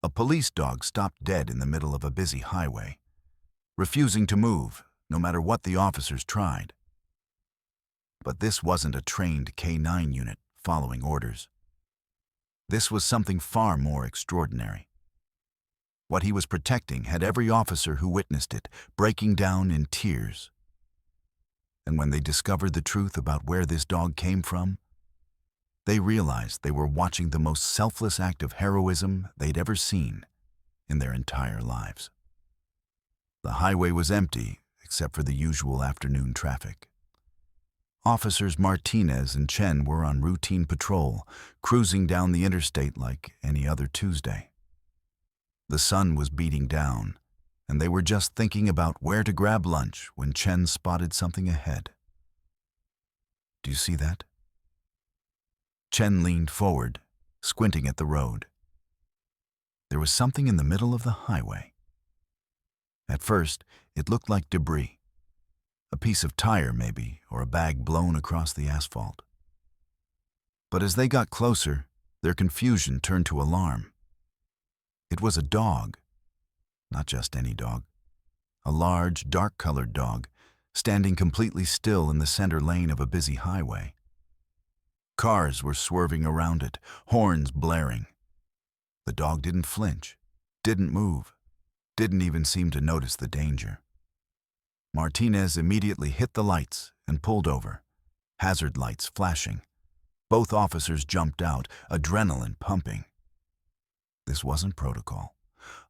A police dog stopped dead in the middle of a busy highway, refusing to move, no matter what the officers tried. But this wasn't a trained K9 unit following orders. This was something far more extraordinary. What he was protecting had every officer who witnessed it breaking down in tears. And when they discovered the truth about where this dog came from, they realized they were watching the most selfless act of heroism they'd ever seen in their entire lives. The highway was empty, except for the usual afternoon traffic. Officers Martinez and Chen were on routine patrol, cruising down the interstate like any other Tuesday. The sun was beating down, and they were just thinking about where to grab lunch when Chen spotted something ahead. "Do you see that?" Chen leaned forward, squinting at the road. There was something in the middle of the highway. At first, it looked like debris. A piece of tire, maybe, or a bag blown across the asphalt. But as they got closer, their confusion turned to alarm. It was a dog. Not just any dog. A large, dark-colored dog, standing completely still in the center lane of a busy highway. Cars were swerving around it, horns blaring. The dog didn't flinch, didn't move, didn't even seem to notice the danger. Martinez immediately hit the lights and pulled over, hazard lights flashing. Both officers jumped out, adrenaline pumping. This wasn't protocol.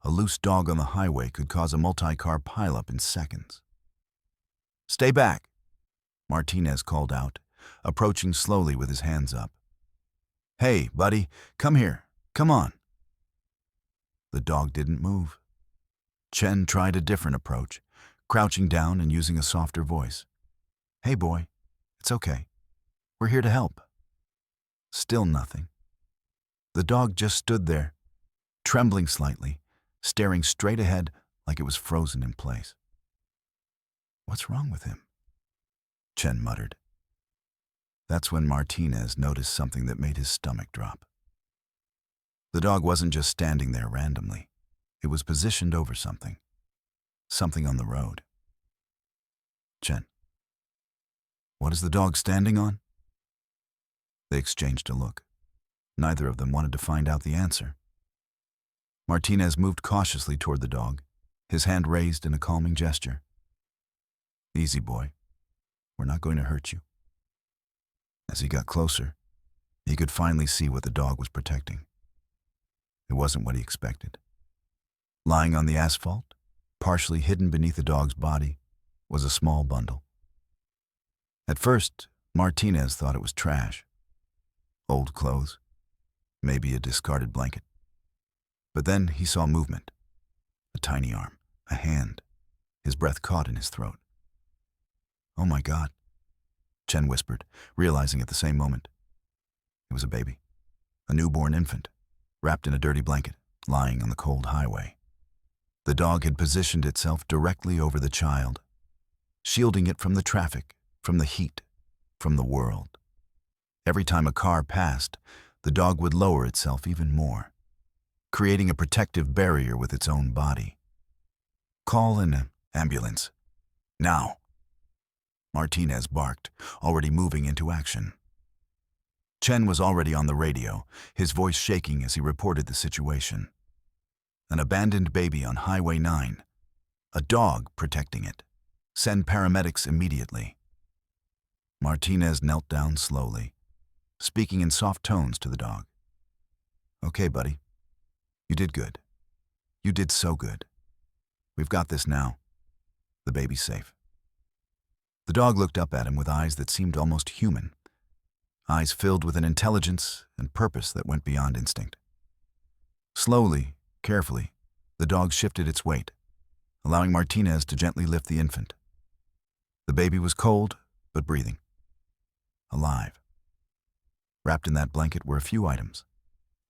A loose dog on the highway could cause a multi-car pileup in seconds. "Stay back," Martinez called out, approaching slowly with his hands up. "Hey, buddy, come here. Come on." The dog didn't move. Chen tried a different approach, crouching down and using a softer voice. "Hey, boy, it's okay. We're here to help." Still nothing. The dog just stood there, trembling slightly, staring straight ahead like it was frozen in place. "What's wrong with him?" Chen muttered. That's when Martinez noticed something that made his stomach drop. The dog wasn't just standing there randomly. It was positioned over something. Something on the road. "Chen, what is the dog standing on?" They exchanged a look. Neither of them wanted to find out the answer. Martinez moved cautiously toward the dog, his hand raised in a calming gesture. "Easy, boy. We're not going to hurt you." As he got closer, he could finally see what the dog was protecting. It wasn't what he expected. Lying on the asphalt, partially hidden beneath the dog's body, was a small bundle. At first, Martinez thought it was trash. Old clothes, maybe a discarded blanket. But then he saw movement. A tiny arm, a hand, his breath caught in his throat. "Oh my God," Chen whispered, realizing at the same moment. It was a baby, a newborn infant, wrapped in a dirty blanket, lying on the cold highway. The dog had positioned itself directly over the child, shielding it from the traffic, from the heat, from the world. Every time a car passed, the dog would lower itself even more, creating a protective barrier with its own body. "Call an ambulance. Now," Martinez barked, already moving into action. Chen was already on the radio, his voice shaking as he reported the situation. An abandoned baby on Highway 9. A dog protecting it. Send paramedics immediately. Martinez knelt down slowly, speaking in soft tones to the dog. "Okay, buddy. You did good. You did so good. We've got this now. The baby's safe." The dog looked up at him with eyes that seemed almost human, eyes filled with an intelligence and purpose that went beyond instinct. Slowly, carefully, the dog shifted its weight, allowing Martinez to gently lift the infant. The baby was cold, but breathing. Alive. Wrapped in that blanket were a few items: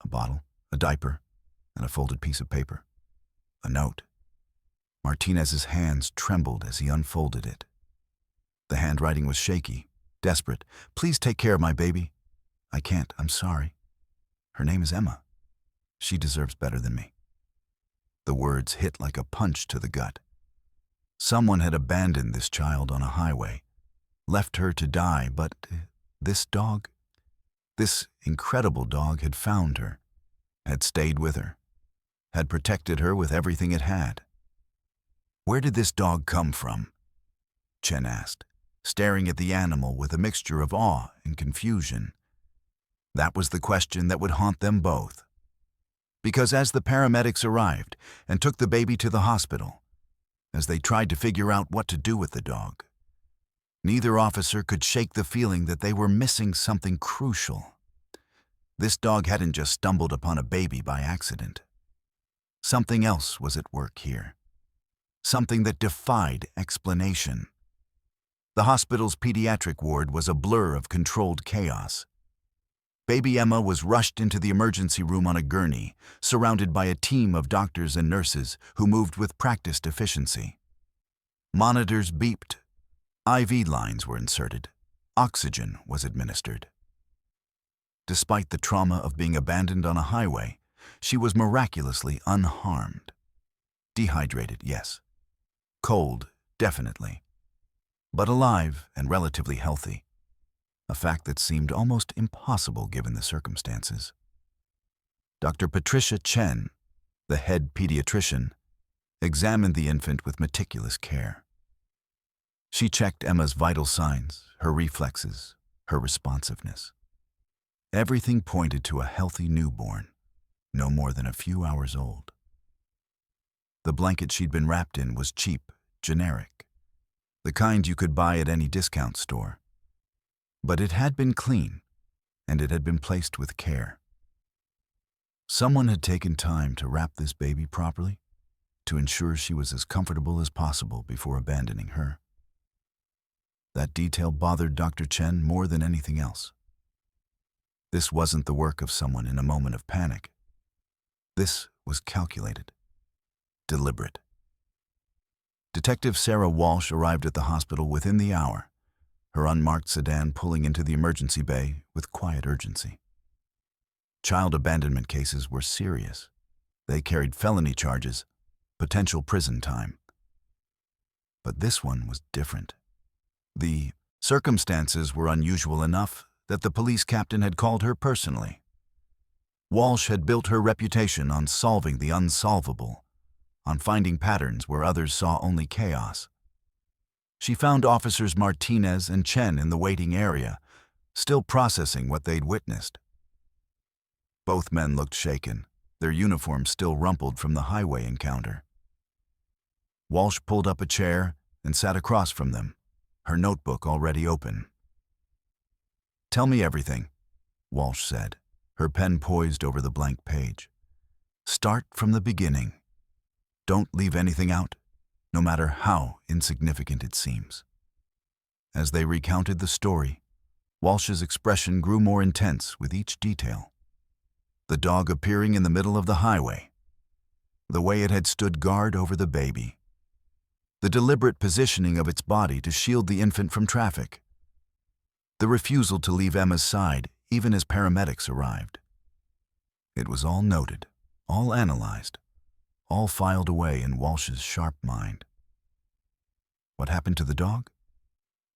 a bottle, a diaper, and a folded piece of paper. A note. Martinez's hands trembled as he unfolded it. The handwriting was shaky, desperate. "Please take care of my baby. I can't, I'm sorry. Her name is Emma. She deserves better than me." The words hit like a punch to the gut. Someone had abandoned this child on a highway, left her to die, but this dog, this incredible dog had found her, had stayed with her, had protected her with everything it had. Where did this dog come from? Chen asked, staring at the animal with a mixture of awe and confusion. That was the question that would haunt them both. Because as the paramedics arrived and took the baby to the hospital, as they tried to figure out what to do with the dog, neither officer could shake the feeling that they were missing something crucial. This dog hadn't just stumbled upon a baby by accident. Something else was at work here. Something that defied explanation. The hospital's pediatric ward was a blur of controlled chaos. Baby Emma was rushed into the emergency room on a gurney, surrounded by a team of doctors and nurses who moved with practiced efficiency. Monitors beeped. IV lines were inserted. Oxygen was administered. Despite the trauma of being abandoned on a highway, she was miraculously unharmed. Dehydrated, yes. Cold, definitely. But alive and relatively healthy. A fact that seemed almost impossible given the circumstances. Dr. Patricia Chen, the head pediatrician, examined the infant with meticulous care. She checked Emma's vital signs, her reflexes, her responsiveness. Everything pointed to a healthy newborn, no more than a few hours old. The blanket she'd been wrapped in was cheap, generic, the kind you could buy at any discount store. But it had been clean, and it had been placed with care. Someone had taken time to wrap this baby properly, to ensure she was as comfortable as possible before abandoning her. That detail bothered Dr. Chen more than anything else. This wasn't the work of someone in a moment of panic. This was calculated, deliberate. Detective Sarah Walsh arrived at the hospital within the hour, her unmarked sedan pulling into the emergency bay with quiet urgency. Child abandonment cases were serious. They carried felony charges, potential prison time. But this one was different. The circumstances were unusual enough that the police captain had called her personally. Walsh had built her reputation on solving the unsolvable, on finding patterns where others saw only chaos. She found officers Martinez and Chen in the waiting area, still processing what they'd witnessed. Both men looked shaken, their uniforms still rumpled from the highway encounter. Walsh pulled up a chair and sat across from them, her notebook already open. "Tell me everything," Walsh said, her pen poised over the blank page. "Start from the beginning. Don't leave anything out, no matter how insignificant it seems." As they recounted the story, Walsh's expression grew more intense with each detail. The dog appearing in the middle of the highway, the way it had stood guard over the baby, the deliberate positioning of its body to shield the infant from traffic, the refusal to leave Emma's side even as paramedics arrived. It was all noted, all analyzed, all filed away in Walsh's sharp mind. "What happened to the dog?"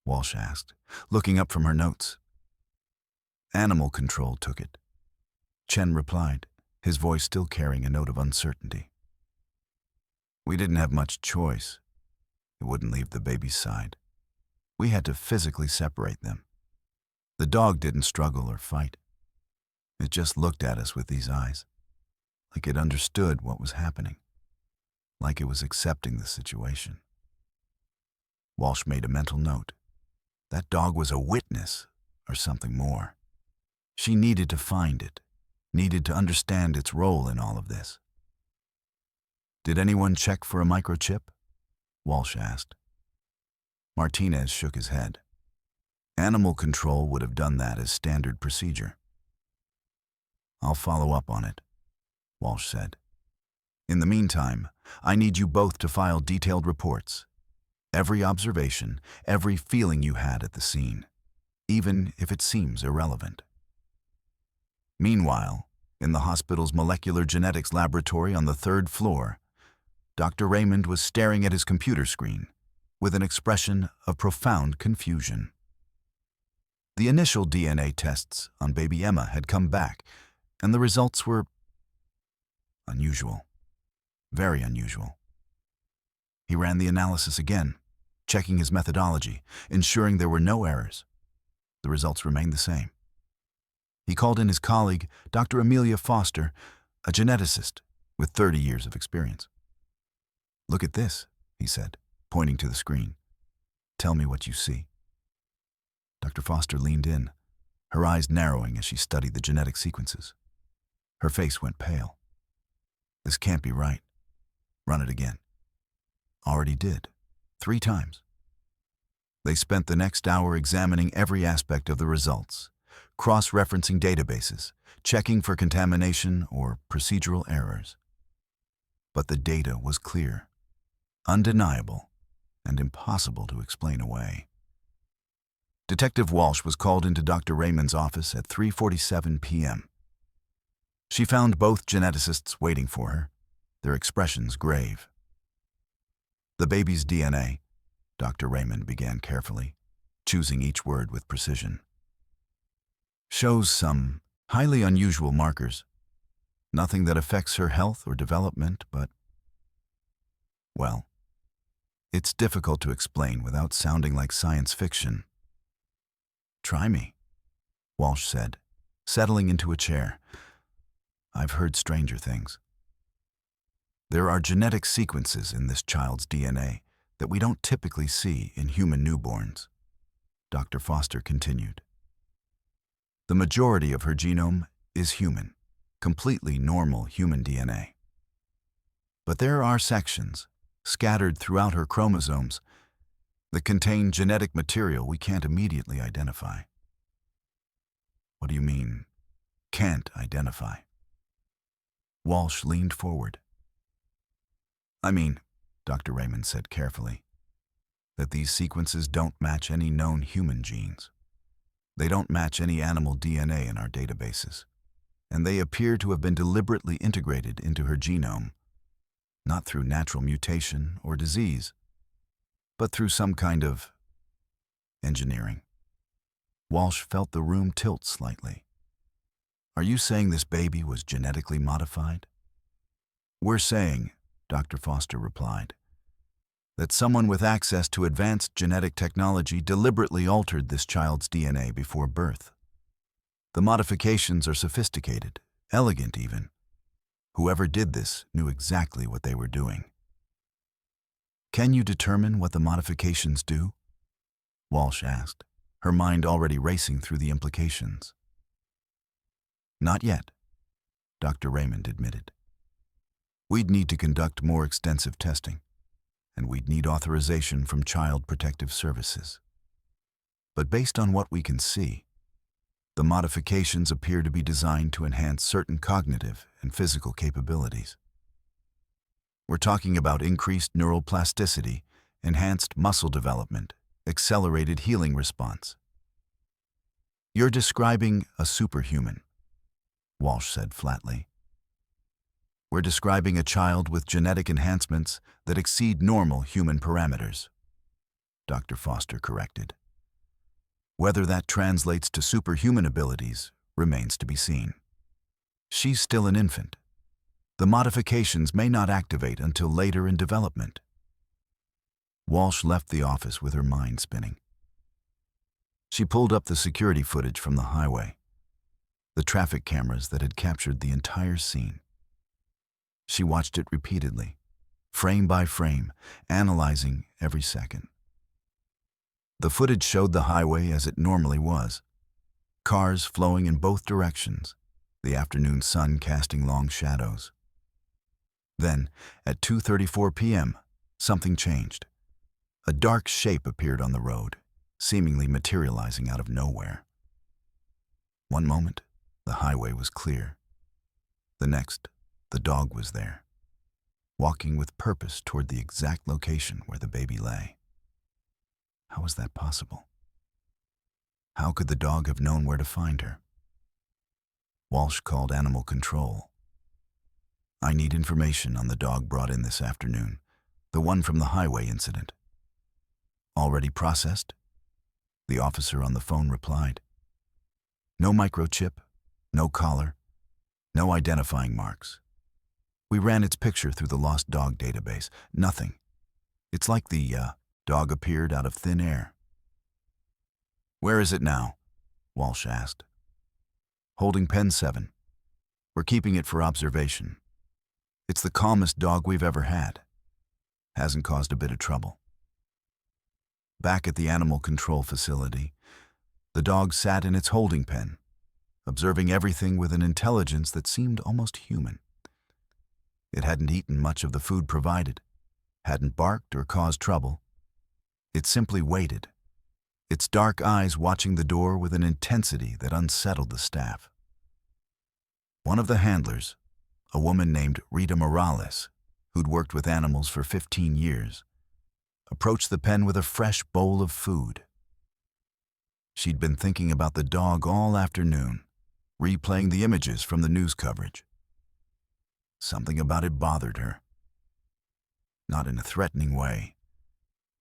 Walsh asked, looking up from her notes. "Animal control took it," Chen replied, his voice still carrying a note of uncertainty. "We didn't have much choice. It wouldn't leave the baby's side. We had to physically separate them. The dog didn't struggle or fight. It just looked at us with these eyes, like it understood what was happening, like it was accepting the situation." Walsh made a mental note. That dog was a witness, or something more. She needed to find it, needed to understand its role in all of this. "Did anyone check for a microchip?" Walsh asked. Martinez shook his head. Animal control would have done that as standard procedure. "I'll follow up on it," Walsh said. "In the meantime, I need you both to file detailed reports. Every observation, every feeling you had at the scene, even if it seems irrelevant." Meanwhile, in the hospital's molecular genetics laboratory on the 3rd floor, Dr. Raymond was staring at his computer screen with an expression of profound confusion. The initial DNA tests on baby Emma had come back, and the results were unusual. Very unusual. He ran the analysis again, checking his methodology, ensuring there were no errors. The results remained the same. He called in his colleague, Dr. Amelia Foster, a geneticist with 30 years of experience. "Look at this," he said, pointing to the screen. "Tell me what you see." Dr. Foster leaned in, her eyes narrowing as she studied the genetic sequences. Her face went pale. "This can't be right. Run it again." "Already did. 3 times." They spent the next hour examining every aspect of the results, cross-referencing databases, checking for contamination or procedural errors. But the data was clear, undeniable, and impossible to explain away. Detective Walsh was called into Dr. Raymond's office at 3:47 p.m. She found both geneticists waiting for her, their expressions grave. "The baby's DNA," Dr. Raymond began carefully, choosing each word with precision, "shows some highly unusual markers. Nothing that affects her health or development, but, well, it's difficult to explain without sounding like science fiction." "Try me," Walsh said, settling into a chair. "I've heard stranger things. There are genetic sequences in this child's DNA that we don't typically see in human newborns," Dr. Foster continued. "The majority of her genome is human, completely normal human DNA. But there are sections, scattered throughout her chromosomes, that contain genetic material we can't immediately identify." "What do you mean, can't identify?" Walsh leaned forward. "I mean," Dr. Raymond said carefully, "that these sequences don't match any known human genes. They don't match any animal DNA in our databases, and they appear to have been deliberately integrated into her genome, not through natural mutation or disease, but through some kind of engineering." Walsh felt the room tilt slightly. "Are you saying this baby was genetically modified?" "We're saying," Dr. Foster replied, "that someone with access to advanced genetic technology deliberately altered this child's DNA before birth. The modifications are sophisticated, elegant even. Whoever did this knew exactly what they were doing." "Can you determine what the modifications do?" Walsh asked, her mind already racing through the implications. "Not yet," Dr. Raymond admitted. "We'd need to conduct more extensive testing, and we'd need authorization from Child Protective Services. But based on what we can see, the modifications appear to be designed to enhance certain cognitive and physical capabilities. We're talking about increased neural plasticity, enhanced muscle development, accelerated healing response." "You're describing a superhuman," Walsh said flatly. "We're describing a child with genetic enhancements that exceed normal human parameters," Dr. Foster corrected. "Whether that translates to superhuman abilities remains to be seen. She's still an infant. The modifications may not activate until later in development." Walsh left the office with her mind spinning. She pulled up the security footage from the highway, the traffic cameras that had captured the entire scene. She watched it repeatedly, frame by frame, analyzing every second. The footage showed the highway as it normally was, cars flowing in both directions, the afternoon sun casting long shadows. Then, at 2:34 p.m., something changed. A dark shape appeared on the road, seemingly materializing out of nowhere. One moment, the highway was clear. The next, the dog was there, walking with purpose toward the exact location where the baby lay. How was that possible? How could the dog have known where to find her? Walsh called animal control. I need information on the dog brought in this afternoon, the one from the highway incident. Already processed? The officer on the phone replied. No microchip, no collar, no identifying marks. We ran its picture through the lost dog database. Nothing. It's like the dog appeared out of thin air. Where is it now? Walsh asked. Holding pen 7. We're keeping it for observation. It's the calmest dog we've ever had. Hasn't caused a bit of trouble. Back at the animal control facility, the dog sat in its holding pen, observing everything with an intelligence that seemed almost human. It hadn't eaten much of the food provided, hadn't barked or caused trouble. It simply waited, its dark eyes watching the door with an intensity that unsettled the staff. One of the handlers, a woman named Rita Morales, who'd worked with animals for 15 years, approached the pen with a fresh bowl of food. She'd been thinking about the dog all afternoon, replaying the images from the news coverage. Something about it bothered her. Not in a threatening way,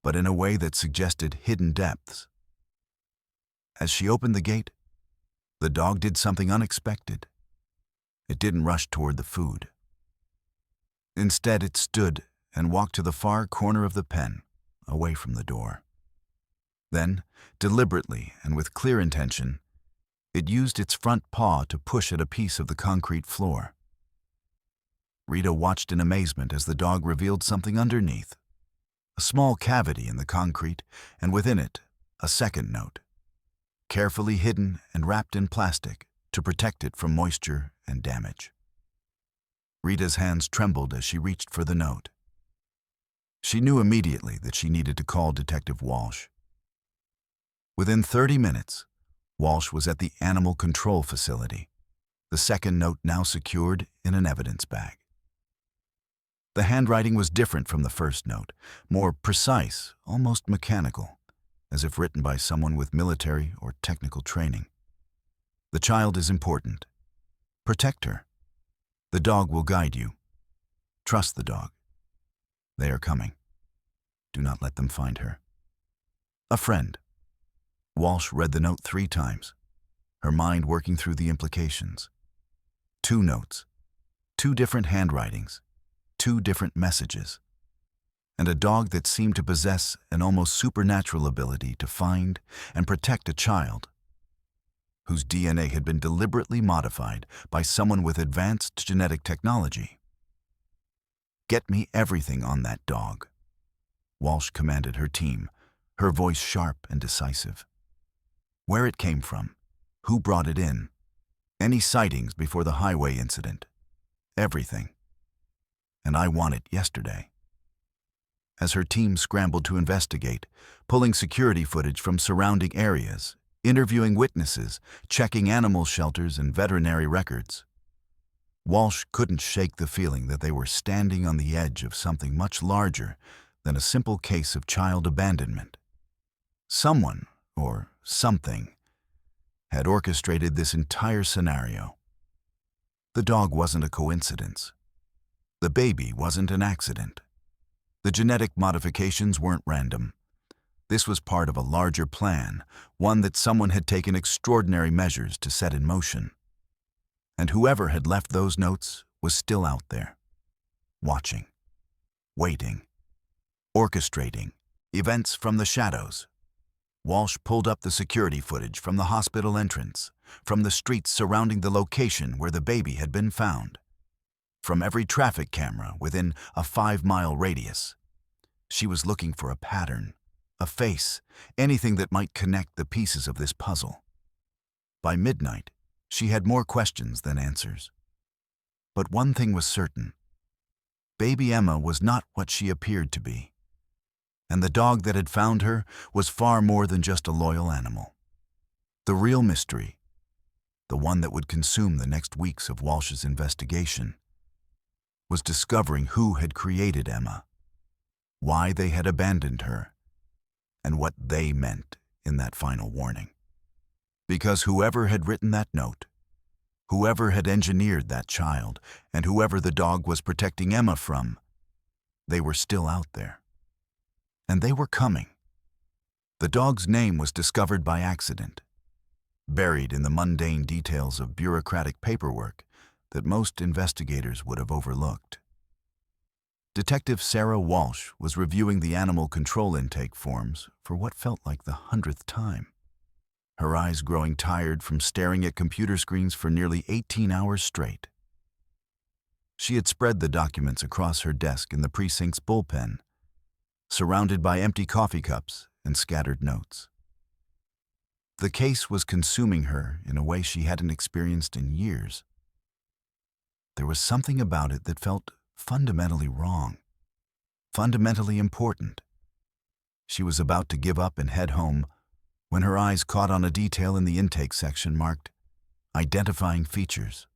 but in a way that suggested hidden depths. As she opened the gate, the dog did something unexpected. It didn't rush toward the food. Instead, it stood and walked to the far corner of the pen, away from the door. Then, deliberately and with clear intention, it used its front paw to push at a piece of the concrete floor. Rita watched in amazement as the dog revealed something underneath, a small cavity in the concrete, and within it, a second note, carefully hidden and wrapped in plastic to protect it from moisture and damage. Rita's hands trembled as she reached for the note. She knew immediately that she needed to call Detective Walsh. Within 30 minutes, Walsh was at the animal control facility, the second note now secured in an evidence bag. The handwriting was different from the first note, more precise, almost mechanical, as if written by someone with military or technical training. The child is important. Protect her. The dog will guide you. Trust the dog. They are coming. Do not let them find her. A friend. Walsh read the note 3 times, her mind working through the implications. 2 notes, 2 different handwritings, 2 different messages, and a dog that seemed to possess an almost supernatural ability to find and protect a child, whose DNA had been deliberately modified by someone with advanced genetic technology. Get me everything on that dog, Walsh commanded her team, her voice sharp and decisive. Where it came from, who brought it in, any sightings before the highway incident, everything. And I want it yesterday. As her team scrambled to investigate, pulling security footage from surrounding areas, interviewing witnesses, checking animal shelters and veterinary records, Walsh couldn't shake the feeling that they were standing on the edge of something much larger than a simple case of child abandonment. Someone, or something, had orchestrated this entire scenario. The dog wasn't a coincidence. The baby wasn't an accident. The genetic modifications weren't random. This was part of a larger plan, one that someone had taken extraordinary measures to set in motion. And whoever had left those notes was still out there, watching, waiting, orchestrating events from the shadows. Walsh pulled up the security footage from the hospital entrance, from the streets surrounding the location where the baby had been found, from every traffic camera within a 5-mile radius. She was looking for a pattern, a face, anything that might connect the pieces of this puzzle. By midnight, she had more questions than answers. But one thing was certain. Baby Emma was not what she appeared to be. And the dog that had found her was far more than just a loyal animal. The real mystery, the one that would consume the next weeks of Walsh's investigation, was discovering who had created Emma, why they had abandoned her, and what they meant in that final warning. Because whoever had written that note, Whoever had engineered that child, and whoever the dog was protecting Emma from, they were still out there. And they were coming. The dog's name was discovered by accident, buried in the mundane details of bureaucratic paperwork that most investigators would have overlooked. Detective Sarah Walsh was reviewing the animal control intake forms for what felt like the 100th time, her eyes growing tired from staring at computer screens for nearly 18 hours straight. She had spread the documents across her desk in the precinct's bullpen, surrounded by empty coffee cups and scattered notes. The case was consuming her in a way she hadn't experienced in years. There was something about it that felt fundamentally wrong, fundamentally important. She was about to give up and head home when her eyes caught on a detail in the intake section marked Identifying Features.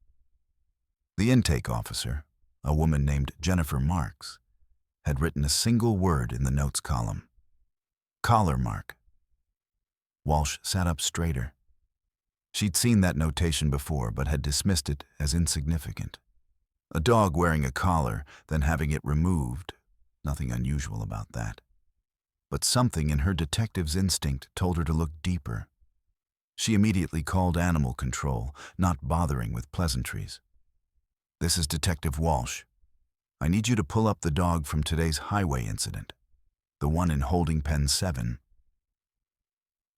The intake officer, a woman named Jennifer Marks, had written a single word in the notes column: collar mark. Walsh sat up straighter. She'd seen that notation before, but had dismissed it as insignificant. A dog wearing a collar, then having it removed, nothing unusual about that. But something in her detective's instinct told her to look deeper. She immediately called animal control, not bothering with pleasantries. "This is Detective Walsh. I need you to pull up the dog from today's highway incident, the one in holding pen 7.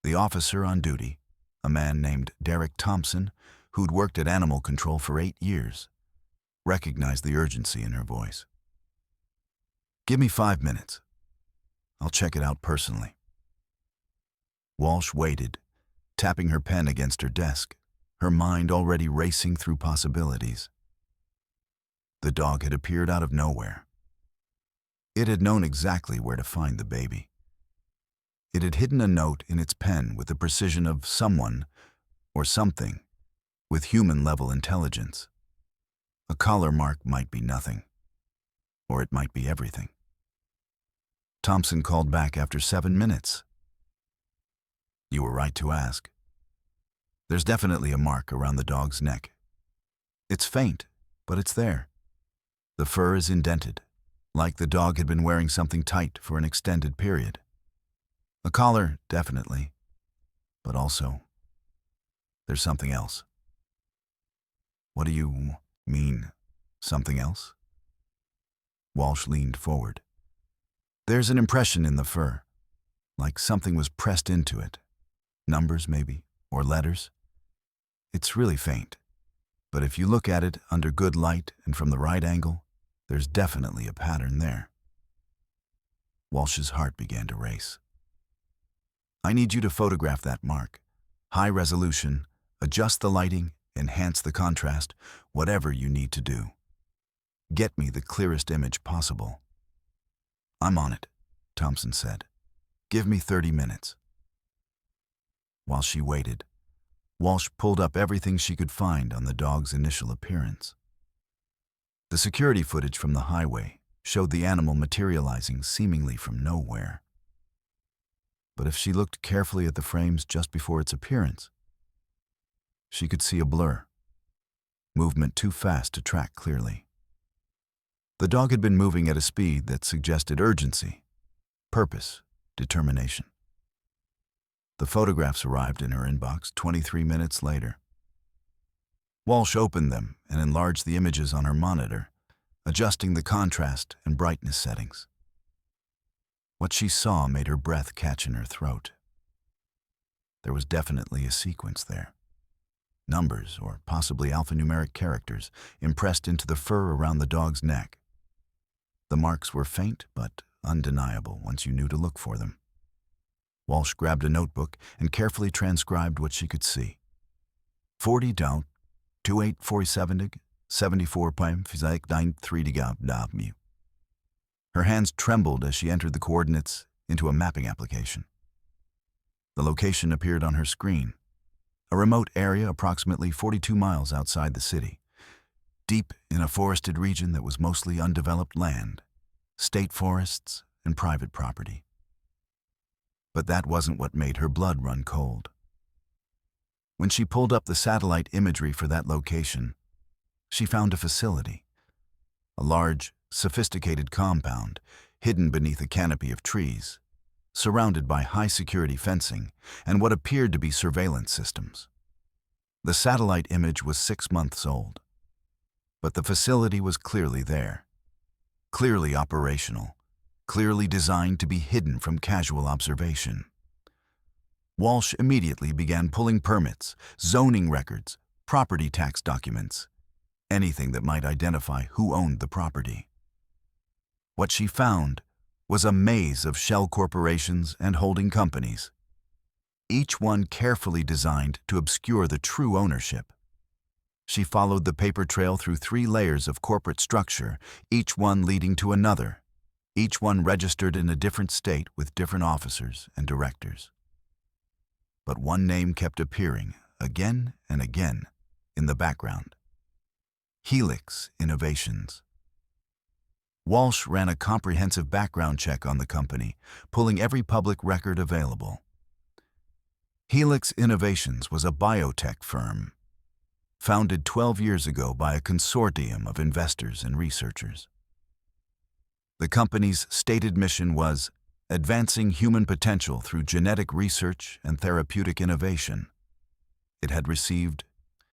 The officer on duty, a man named Derek Thompson, who'd worked at animal control for 8 years, recognized the urgency in her voice. "Give me 5 minutes. I'll check it out personally." Walsh waited, tapping her pen against her desk, her mind already racing through possibilities. The dog had appeared out of nowhere. It had known exactly where to find the baby. It had hidden a note in its pen with the precision of someone or something with human-level intelligence. A collar mark might be nothing, or it might be everything. Thompson called back after 7 minutes. "You were right to ask. There's definitely a mark around the dog's neck. It's faint, but it's there. The fur is indented, like the dog had been wearing something tight for an extended period. A collar, definitely, but also, there's something else." "What do you mean, something else?" Walsh leaned forward. "There's an impression in the fur, like something was pressed into it. Numbers, maybe, or letters. It's really faint, but if you look at it under good light and from the right angle, there's definitely a pattern there." Walsh's heart began to race. "I need you to photograph that mark. High resolution, adjust the lighting, enhance the contrast, whatever you need to do. Get me the clearest image possible." "I'm on it," Thompson said. "Give me 30 minutes. While she waited, Walsh pulled up everything she could find on the dog's initial appearance. The security footage from the highway showed the animal materializing seemingly from nowhere. But if she looked carefully at the frames just before its appearance, she could see a blur, movement too fast to track clearly. The dog had been moving at a speed that suggested urgency, purpose, determination. The photographs arrived in her inbox 23 minutes later. Walsh opened them and enlarged the images on her monitor, adjusting the contrast and brightness settings. What she saw made her breath catch in her throat. There was definitely a sequence there. Numbers, or possibly alphanumeric characters, impressed into the fur around the dog's neck. The marks were faint but undeniable once you knew to look for them. Walsh grabbed a notebook and carefully transcribed what she could see. 40 down, 2847, 74.93. Her hands trembled as she entered the coordinates into a mapping application. The location appeared on her screen, a remote area approximately 42 miles outside the city, deep in a forested region that was mostly undeveloped land, state forests, and private property. But that wasn't what made her blood run cold. When she pulled up the satellite imagery for that location, she found a facility, a large, sophisticated compound hidden beneath a canopy of trees, surrounded by high-security fencing and what appeared to be surveillance systems. The satellite image was 6 months old, but the facility was clearly there, clearly operational, clearly designed to be hidden from casual observation. Walsh immediately began pulling permits, zoning records, property tax documents, anything that might identify who owned the property. What she found was a maze of shell corporations and holding companies, each one carefully designed to obscure the true ownership. She followed the paper trail through 3 layers of corporate structure, each one leading to another, each one registered in a different state with different officers and directors. But one name kept appearing again and again in the background: Helix Innovations. Walsh ran a comprehensive background check on the company, pulling every public record available. Helix Innovations was a biotech firm, founded 12 years ago by a consortium of investors and researchers. The company's stated mission was advancing human potential through genetic research and therapeutic innovation. It had received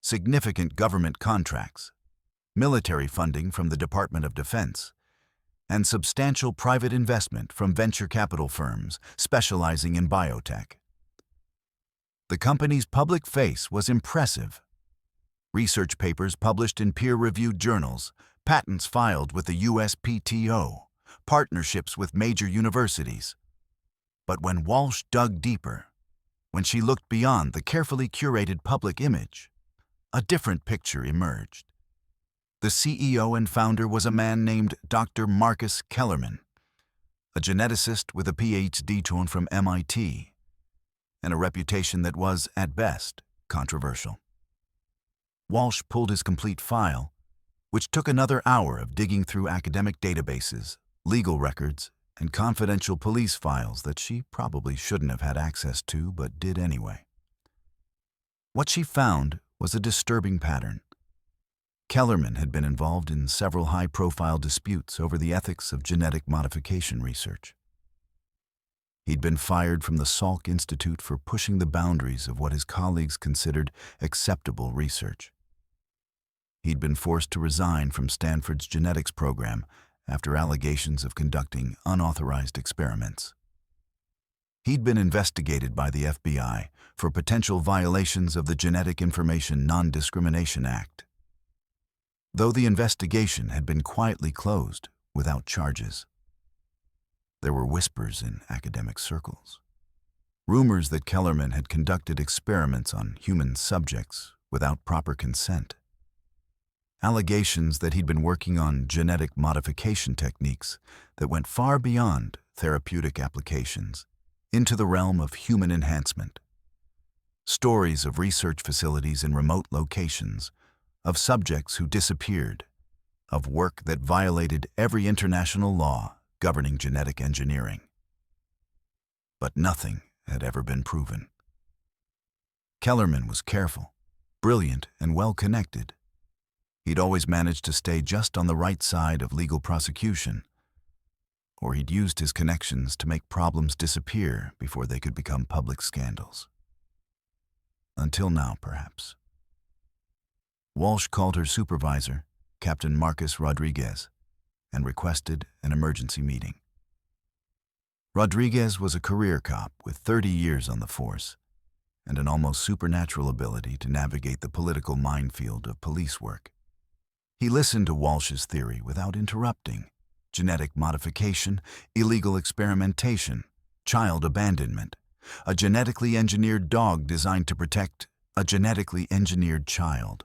significant government contracts, military funding from the Department of Defense, and substantial private investment from venture capital firms specializing in biotech. The company's public face was impressive. Research papers published in peer-reviewed journals, patents filed with the USPTO, partnerships with major universities. But when Walsh dug deeper, when she looked beyond the carefully curated public image, a different picture emerged. The CEO and founder was a man named Dr. Marcus Kellerman, a geneticist with a PhD from MIT, and a reputation that was, at best, controversial. Walsh pulled his complete file, which took another hour of digging through academic databases, legal records, and confidential police files that she probably shouldn't have had access to but did anyway. What she found was a disturbing pattern. Kellerman had been involved in several high-profile disputes over the ethics of genetic modification research. He'd been fired from the Salk Institute for pushing the boundaries of what his colleagues considered acceptable research. He'd been forced to resign from Stanford's genetics program after allegations of conducting unauthorized experiments. He'd been investigated by the FBI for potential violations of the Genetic Information Non-Discrimination Act. Though the investigation had been quietly closed without charges, there were whispers in academic circles, rumors that Kellerman had conducted experiments on human subjects without proper consent, allegations that he'd been working on genetic modification techniques that went far beyond therapeutic applications into the realm of human enhancement, stories of research facilities in remote locations, of subjects who disappeared, of work that violated every international law governing genetic engineering. But nothing had ever been proven. Kellerman was careful, brilliant, and well-connected. He'd always managed to stay just on the right side of legal prosecution, or he'd used his connections to make problems disappear before they could become public scandals. Until now, perhaps. Walsh called her supervisor, Captain Marcus Rodriguez, and requested an emergency meeting. Rodriguez was a career cop with 30 years on the force and an almost supernatural ability to navigate the political minefield of police work. He listened to Walsh's theory without interrupting: genetic modification, illegal experimentation, child abandonment, a genetically engineered dog designed to protect a genetically engineered child.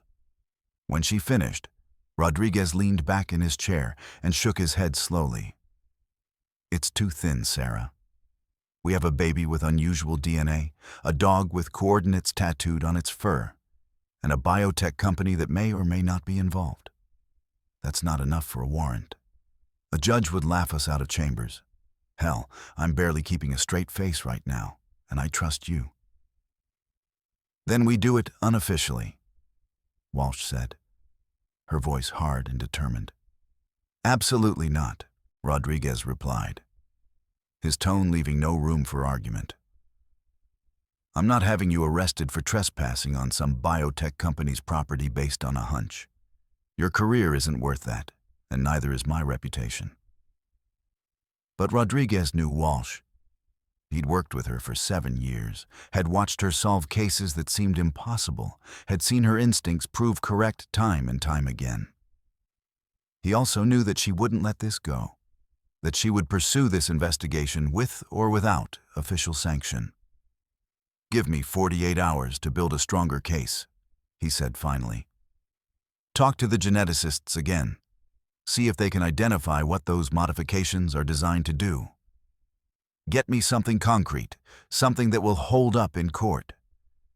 When she finished, Rodriguez leaned back in his chair and shook his head slowly. "It's too thin, Sarah. We have a baby with unusual DNA, a dog with coordinates tattooed on its fur, and a biotech company that may or may not be involved. That's not enough for a warrant. A judge would laugh us out of chambers. Hell, I'm barely keeping a straight face right now, and I trust you." Then we do it unofficially, Walsh said, her voice hard and determined. Absolutely not, Rodriguez replied, his tone leaving no room for argument. I'm not having you arrested for trespassing on some biotech company's property based on a hunch. Your career isn't worth that, and neither is my reputation. But Rodriguez knew Walsh. He'd worked with her for 7 years, had watched her solve cases that seemed impossible, had seen her instincts prove correct time and time again. He also knew that she wouldn't let this go, that she would pursue this investigation with or without official sanction. Give me 48 hours to build a stronger case, he said finally. Talk to the geneticists again. See if they can identify what those modifications are designed to do. Get me something concrete, something that will hold up in court,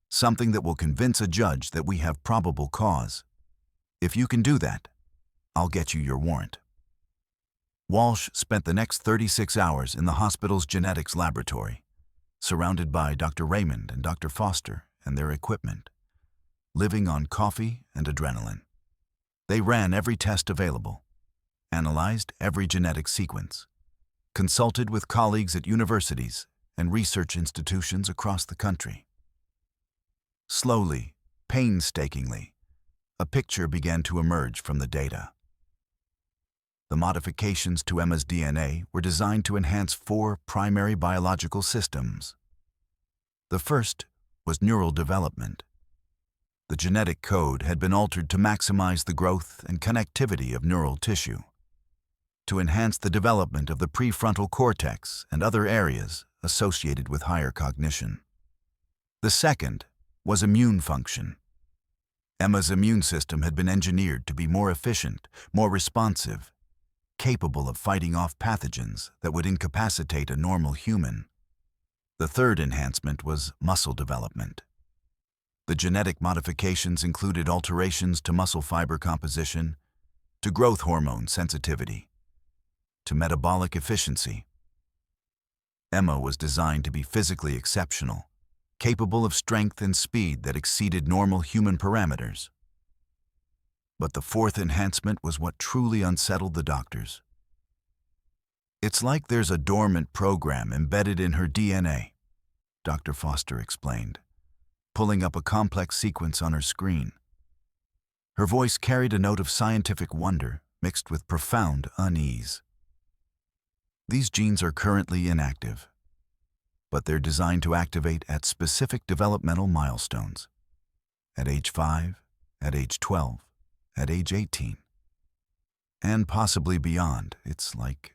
something that will convince a judge that we have probable cause. If you can do that, I'll get you your warrant. Walsh spent the next 36 hours in the hospital's genetics laboratory, surrounded by Dr. Raymond and Dr. Foster and their equipment, living on coffee and adrenaline. They ran every test available, analyzed every genetic sequence, consulted with colleagues at universities and research institutions across the country. Slowly, painstakingly, a picture began to emerge from the data. The modifications to Emma's DNA were designed to enhance 4 primary biological systems. The first was neural development. The genetic code had been altered to maximize the growth and connectivity of neural tissue, to enhance the development of the prefrontal cortex and other areas associated with higher cognition. The second was immune function. Emma's immune system had been engineered to be more efficient, more responsive, capable of fighting off pathogens that would incapacitate a normal human. The third enhancement was muscle development. The genetic modifications included alterations to muscle fiber composition, to growth hormone sensitivity, to metabolic efficiency. Emma was designed to be physically exceptional, capable of strength and speed that exceeded normal human parameters. But the fourth enhancement was what truly unsettled the doctors. It's like there's a dormant program embedded in her DNA, Dr. Foster explained, pulling up a complex sequence on her screen. Her voice carried a note of scientific wonder mixed with profound unease. These genes are currently inactive, but they're designed to activate at specific developmental milestones. At age 5, at age 12, at age 18, and possibly beyond. It's like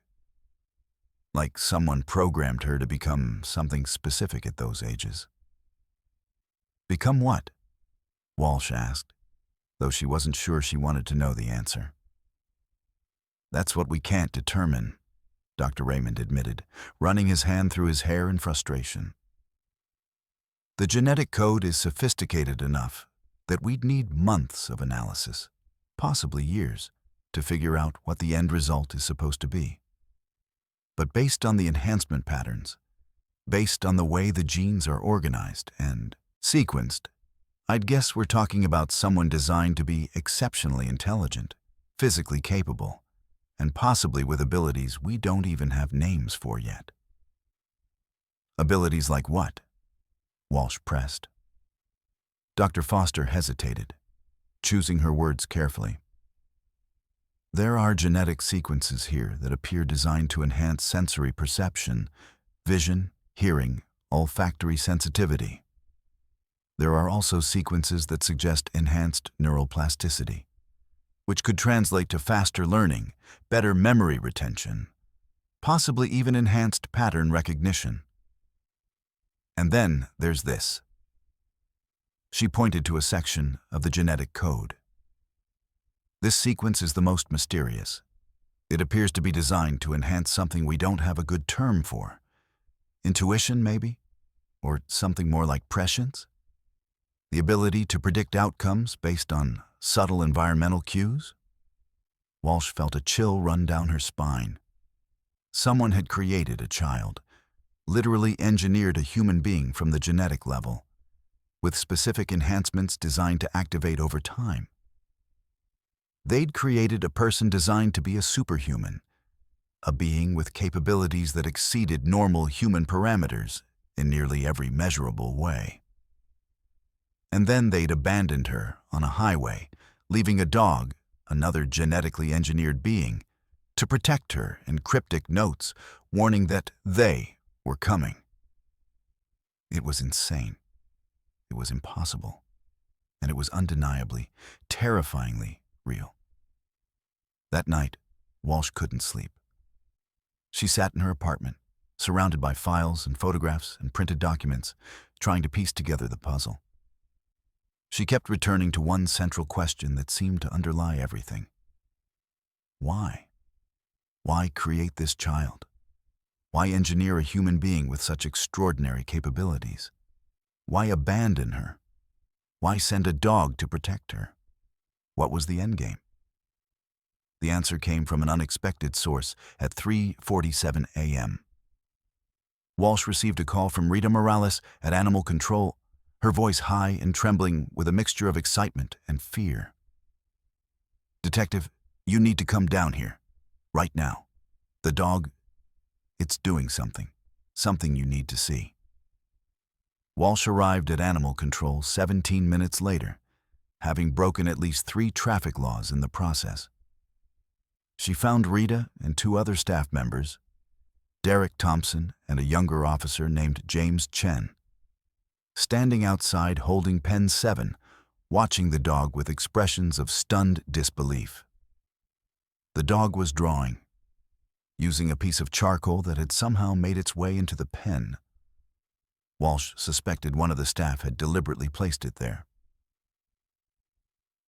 someone programmed her to become something specific at those ages. Become what? Walsh asked, though she wasn't sure she wanted to know the answer. That's what we can't determine, Dr. Raymond admitted, running his hand through his hair in frustration. The genetic code is sophisticated enough that we'd need months of analysis, possibly years, to figure out what the end result is supposed to be. But based on the enhancement patterns, based on the way the genes are organized and sequenced, I'd guess we're talking about someone designed to be exceptionally intelligent, physically capable, and possibly with abilities we don't even have names for yet. Abilities like what? Walsh pressed. Dr. Foster hesitated, choosing her words carefully. There are genetic sequences here that appear designed to enhance sensory perception, vision, hearing, olfactory sensitivity. There are also sequences that suggest enhanced neural plasticity, which could translate to faster learning, better memory retention, possibly even enhanced pattern recognition. And then there's this. She pointed to a section of the genetic code. This sequence is the most mysterious. It appears to be designed to enhance something we don't have a good term for. Intuition, maybe? Or something more like prescience? The ability to predict outcomes based on subtle environmental cues? Walsh felt a chill run down her spine. Someone had created a child, literally engineered a human being from the genetic level, with specific enhancements designed to activate over time. They'd created a person designed to be a superhuman, a being with capabilities that exceeded normal human parameters in nearly every measurable way. And then they'd abandoned her on a highway, leaving a dog, another genetically engineered being, to protect her in cryptic notes warning that they were coming. It was insane. It was impossible. And it was undeniably, terrifyingly real. That night, Walsh couldn't sleep. She sat in her apartment, surrounded by files and photographs and printed documents, trying to piece together the puzzle. She kept returning to one central question that seemed to underlie everything. Why? Why create this child? Why engineer a human being with such extraordinary capabilities? Why abandon her? Why send a dog to protect her? What was the endgame? The answer came from an unexpected source at 3:47 a.m. Walsh received a call from Rita Morales at Animal Control, her voice high and trembling with a mixture of excitement and fear. "Detective, you need to come down here. Right now. The dog, it's doing something. Something you need to see." Walsh arrived at Animal Control 17 minutes later, having broken at least 3 traffic laws in the process. She found Rita and 2 other staff members, Derek Thompson and a younger officer named James Chen, standing outside holding Pen 7, watching the dog with expressions of stunned disbelief. The dog was drawing, using a piece of charcoal that had somehow made its way into the pen. Walsh suspected one of the staff had deliberately placed it there.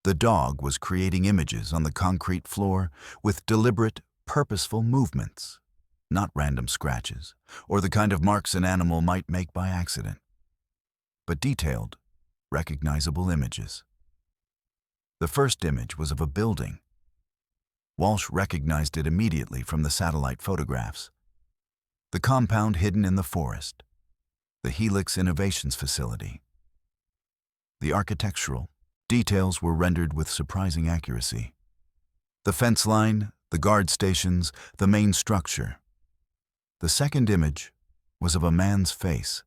The dog was creating images on the concrete floor with deliberate, purposeful movements, not random scratches, or the kind of marks an animal might make by accident, but detailed, recognizable images. The first image was of a building. Walsh recognized it immediately from the satellite photographs. The compound hidden in the forest, the Helix Innovations facility. The architectural details were rendered with surprising accuracy. The fence line, the guard stations, the main structure. The second image was of a man's face,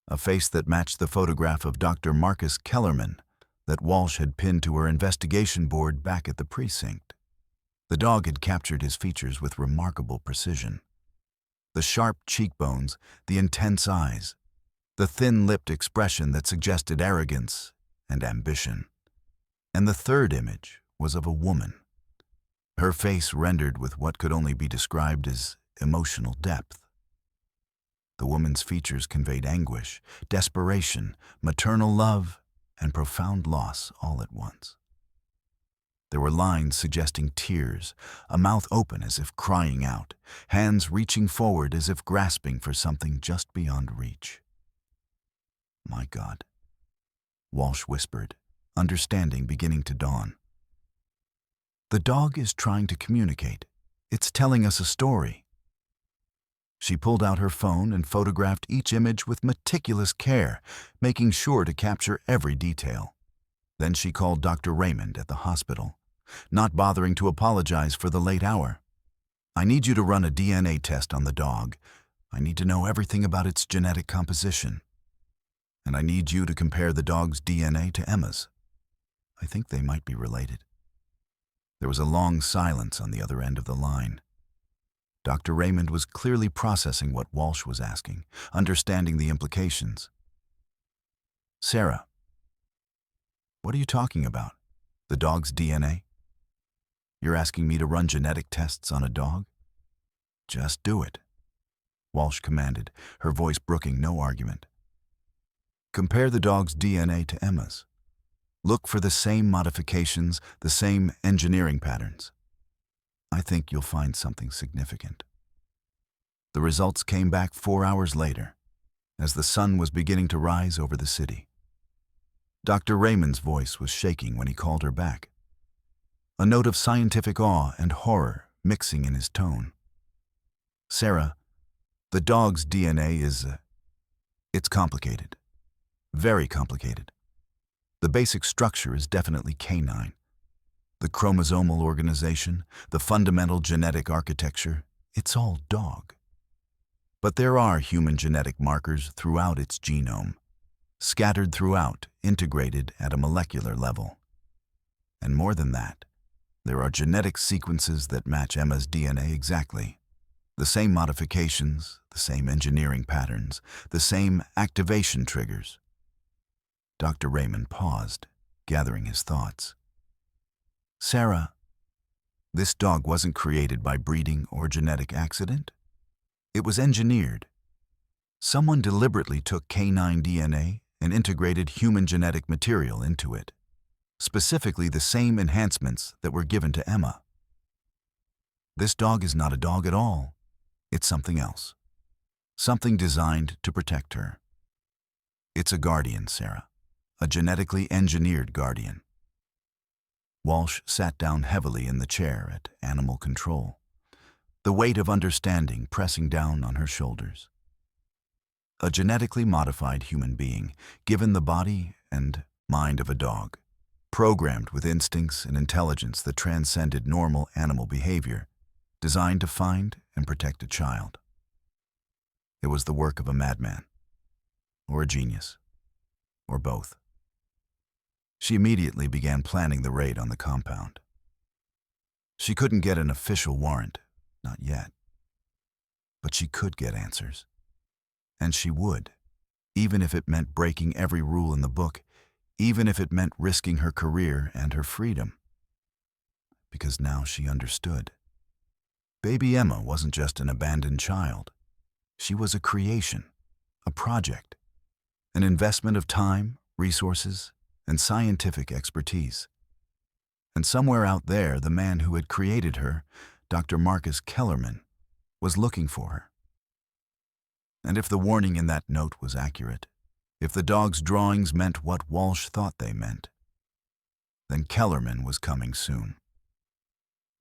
a face that matched the photograph of Dr. Marcus Kellerman that Walsh had pinned to her investigation board back at the precinct. The dog had captured his features with remarkable precision. The sharp cheekbones, the intense eyes, the thin-lipped expression that suggested arrogance and ambition. And the third image was of a woman, her face rendered with what could only be described as emotional depth. The woman's features conveyed anguish, desperation, maternal love, and profound loss all at once. There were lines suggesting tears, a mouth open as if crying out, hands reaching forward as if grasping for something just beyond reach. "My God," Walsh whispered, understanding beginning to dawn. "The dog is trying to communicate. It's telling us a story." She pulled out her phone and photographed each image with meticulous care, making sure to capture every detail. Then she called Dr. Raymond at the hospital, not bothering to apologize for the late hour. "I need you to run a DNA test on the dog. I need to know everything about its genetic composition. And I need you to compare the dog's DNA to Emma's. I think they might be related." There was a long silence on the other end of the line. Dr. Raymond was clearly processing what Walsh was asking, understanding the implications. "Sarah, what are you talking about? The dog's DNA? You're asking me to run genetic tests on a dog? Just do it," Walsh commanded, her voice brooking no argument. "Compare the dog's DNA to Emma's. Look for the same modifications, the same engineering patterns. I think you'll find something significant." The results came back 4 hours later, as the sun was beginning to rise over the city. Dr. Raymond's voice was shaking when he called her back, a note of scientific awe and horror mixing in his tone. "Sarah, the dog's DNA it's complicated. Very complicated. The basic structure is definitely canine. The chromosomal organization, the fundamental genetic architecture, it's all dog. But there are human genetic markers throughout its genome, scattered throughout, integrated at a molecular level. And more than that, there are genetic sequences that match Emma's DNA exactly. The same modifications, the same engineering patterns, the same activation triggers. Dr. Raymond paused, gathering his thoughts. Sarah, this dog wasn't created by breeding or genetic accident. It was engineered. Someone deliberately took canine DNA and integrated human genetic material into it, specifically the same enhancements that were given to Emma. This dog is not a dog at all. It's something else. Something designed to protect her. It's a guardian, Sarah. A genetically engineered guardian. Walsh sat down heavily in the chair at animal control, the weight of understanding pressing down on her shoulders. A genetically modified human being, given the body and mind of a dog, programmed with instincts and intelligence that transcended normal animal behavior, designed to find and protect a child. It was the work of a madman, or a genius, or both. She immediately began planning the raid on the compound. She couldn't get an official warrant, not yet. But she could get answers. And she would, even if it meant breaking every rule in the book, even if it meant risking her career and her freedom. Because now she understood. Baby Emma wasn't just an abandoned child. She was a creation, a project, an investment of time, resources, and scientific expertise. And somewhere out there, the man who had created her, Dr. Marcus Kellerman, was looking for her. And if the warning in that note was accurate, if the dog's drawings meant what Walsh thought they meant, then Kellerman was coming soon.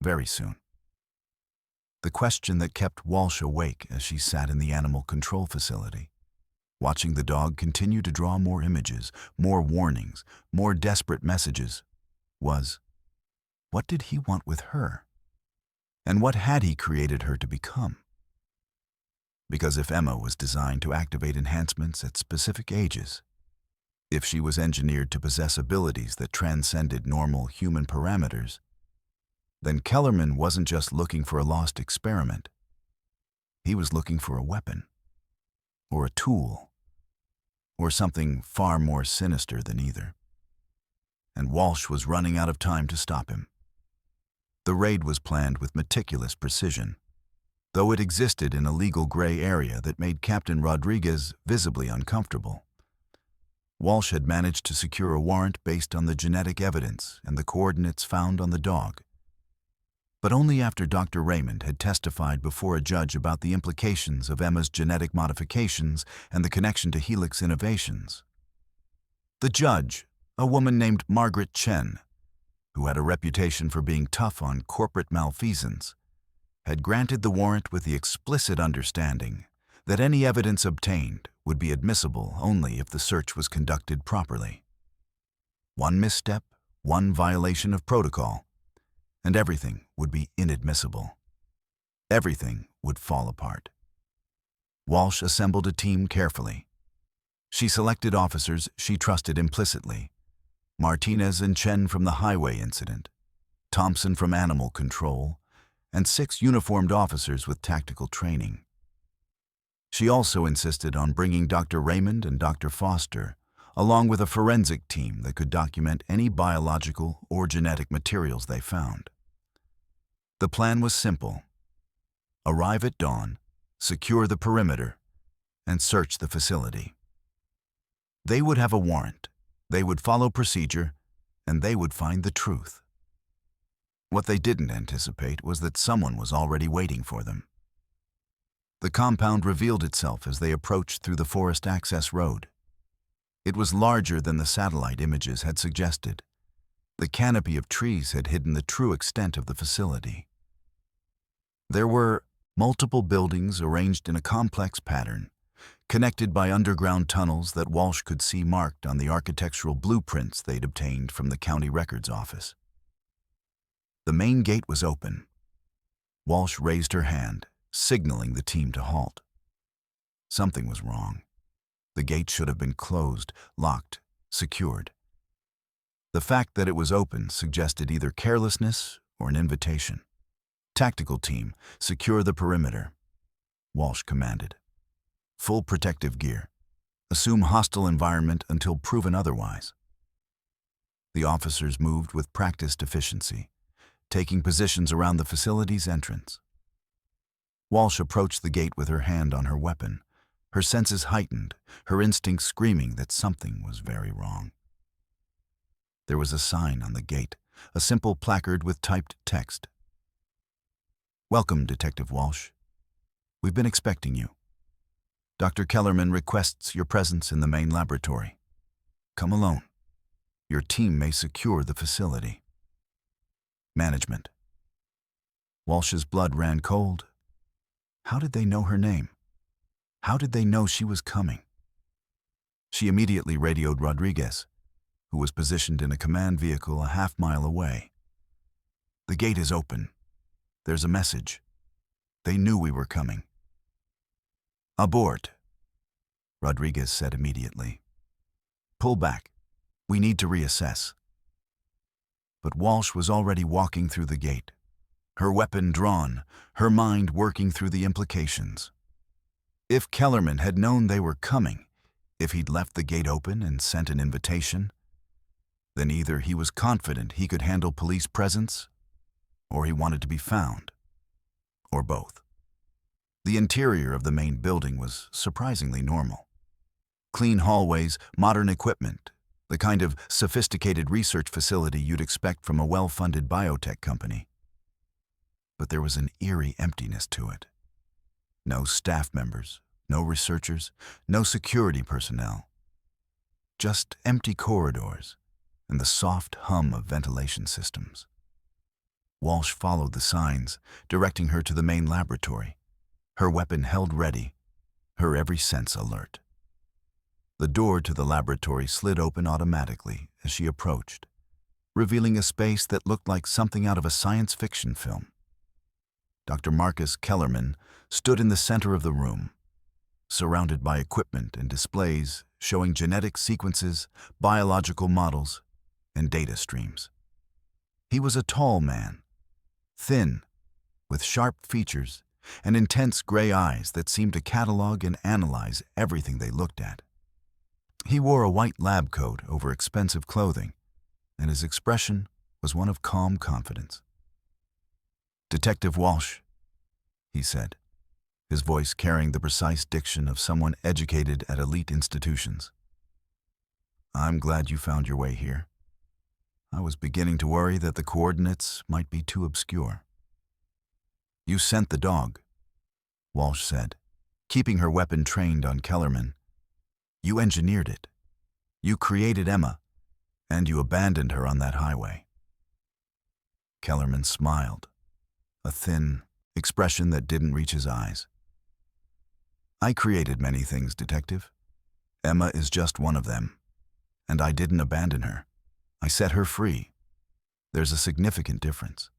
Very soon. The question that kept Walsh awake as she sat in the animal control facility, watching the dog continue to draw more images, more warnings, more desperate messages, was, what did he want with her? And what had he created her to become? Because if Emma was designed to activate enhancements at specific ages, if she was engineered to possess abilities that transcended normal human parameters, then Kellerman wasn't just looking for a lost experiment. He was looking for a weapon, or a tool, or something far more sinister than either. And Walsh was running out of time to stop him. The raid was planned with meticulous precision, though it existed in a legal gray area that made Captain Rodriguez visibly uncomfortable. Walsh had managed to secure a warrant based on the genetic evidence and the coordinates found on the dog, but only after Dr. Raymond had testified before a judge about the implications of Emma's genetic modifications and the connection to Helix Innovations. The judge, a woman named Margaret Chen, who had a reputation for being tough on corporate malfeasance, had granted the warrant with the explicit understanding that any evidence obtained would be admissible only if the search was conducted properly. One misstep, one violation of protocol, and everything would be inadmissible. Everything would fall apart. Walsh assembled a team carefully. She selected officers she trusted implicitly: Martinez and Chen from the highway incident, Thompson from animal control, and 6 uniformed officers with tactical training. She also insisted on bringing Dr. Raymond and Dr. Foster, along with a forensic team that could document any biological or genetic materials they found. The plan was simple: arrive at dawn, secure the perimeter, and search the facility. They would have a warrant, they would follow procedure, and they would find the truth. What they didn't anticipate was that someone was already waiting for them. The compound revealed itself as they approached through the forest access road. It was larger than the satellite images had suggested. The canopy of trees had hidden the true extent of the facility. There were multiple buildings arranged in a complex pattern, connected by underground tunnels that Walsh could see marked on the architectural blueprints they'd obtained from the county records office. The main gate was open. Walsh raised her hand, signaling the team to halt. Something was wrong. The gate should have been closed, locked, secured. The fact that it was open suggested either carelessness or an invitation. "Tactical team, secure the perimeter," Walsh commanded. "Full protective gear. Assume hostile environment until proven otherwise." The officers moved with practiced efficiency, taking positions around the facility's entrance. Walsh approached the gate with her hand on her weapon, her senses heightened, her instincts screaming that something was very wrong. There was a sign on the gate, a simple placard with typed text. "Welcome, Detective Walsh. We've been expecting you. Dr. Kellerman requests your presence in the main laboratory. Come alone. Your team may secure the facility." Management. Walsh's blood ran cold. How did they know her name? How did they know she was coming? She immediately radioed Rodriguez, who was positioned in a command vehicle a half-mile away. "The gate is open. There's a message. They knew we were coming." "Abort," Rodriguez said immediately. "Pull back. We need to reassess." But Walsh was already walking through the gate, her weapon drawn, her mind working through the implications. If Kellerman had known they were coming, if he'd left the gate open and sent an invitation, then either he was confident he could handle police presence, or he wanted to be found, or both. The interior of the main building was surprisingly normal. Clean hallways, modern equipment, the kind of sophisticated research facility you'd expect from a well-funded biotech company. But there was an eerie emptiness to it. No staff members, no researchers, no security personnel. Just empty corridors and the soft hum of ventilation systems. Walsh followed the signs, directing her to the main laboratory, her weapon held ready, her every sense alert. The door to the laboratory slid open automatically as she approached, revealing a space that looked like something out of a science fiction film. Dr. Marcus Kellerman stood in the center of the room, surrounded by equipment and displays showing genetic sequences, biological models, and data streams. He was a tall man, thin, with sharp features and intense gray eyes that seemed to catalog and analyze everything they looked at. He wore a white lab coat over expensive clothing, and his expression was one of calm confidence. "Detective Walsh," he said, his voice carrying the precise diction of someone educated at elite institutions. "I'm glad you found your way here. I was beginning to worry that the coordinates might be too obscure." "You sent the dog," Walsh said, keeping her weapon trained on Kellerman. "You engineered it. You created Emma, and you abandoned her on that highway." Kellerman smiled, a thin expression that didn't reach his eyes. "I created many things, Detective. Emma is just one of them, and I didn't abandon her. I set her free. There's a significant difference."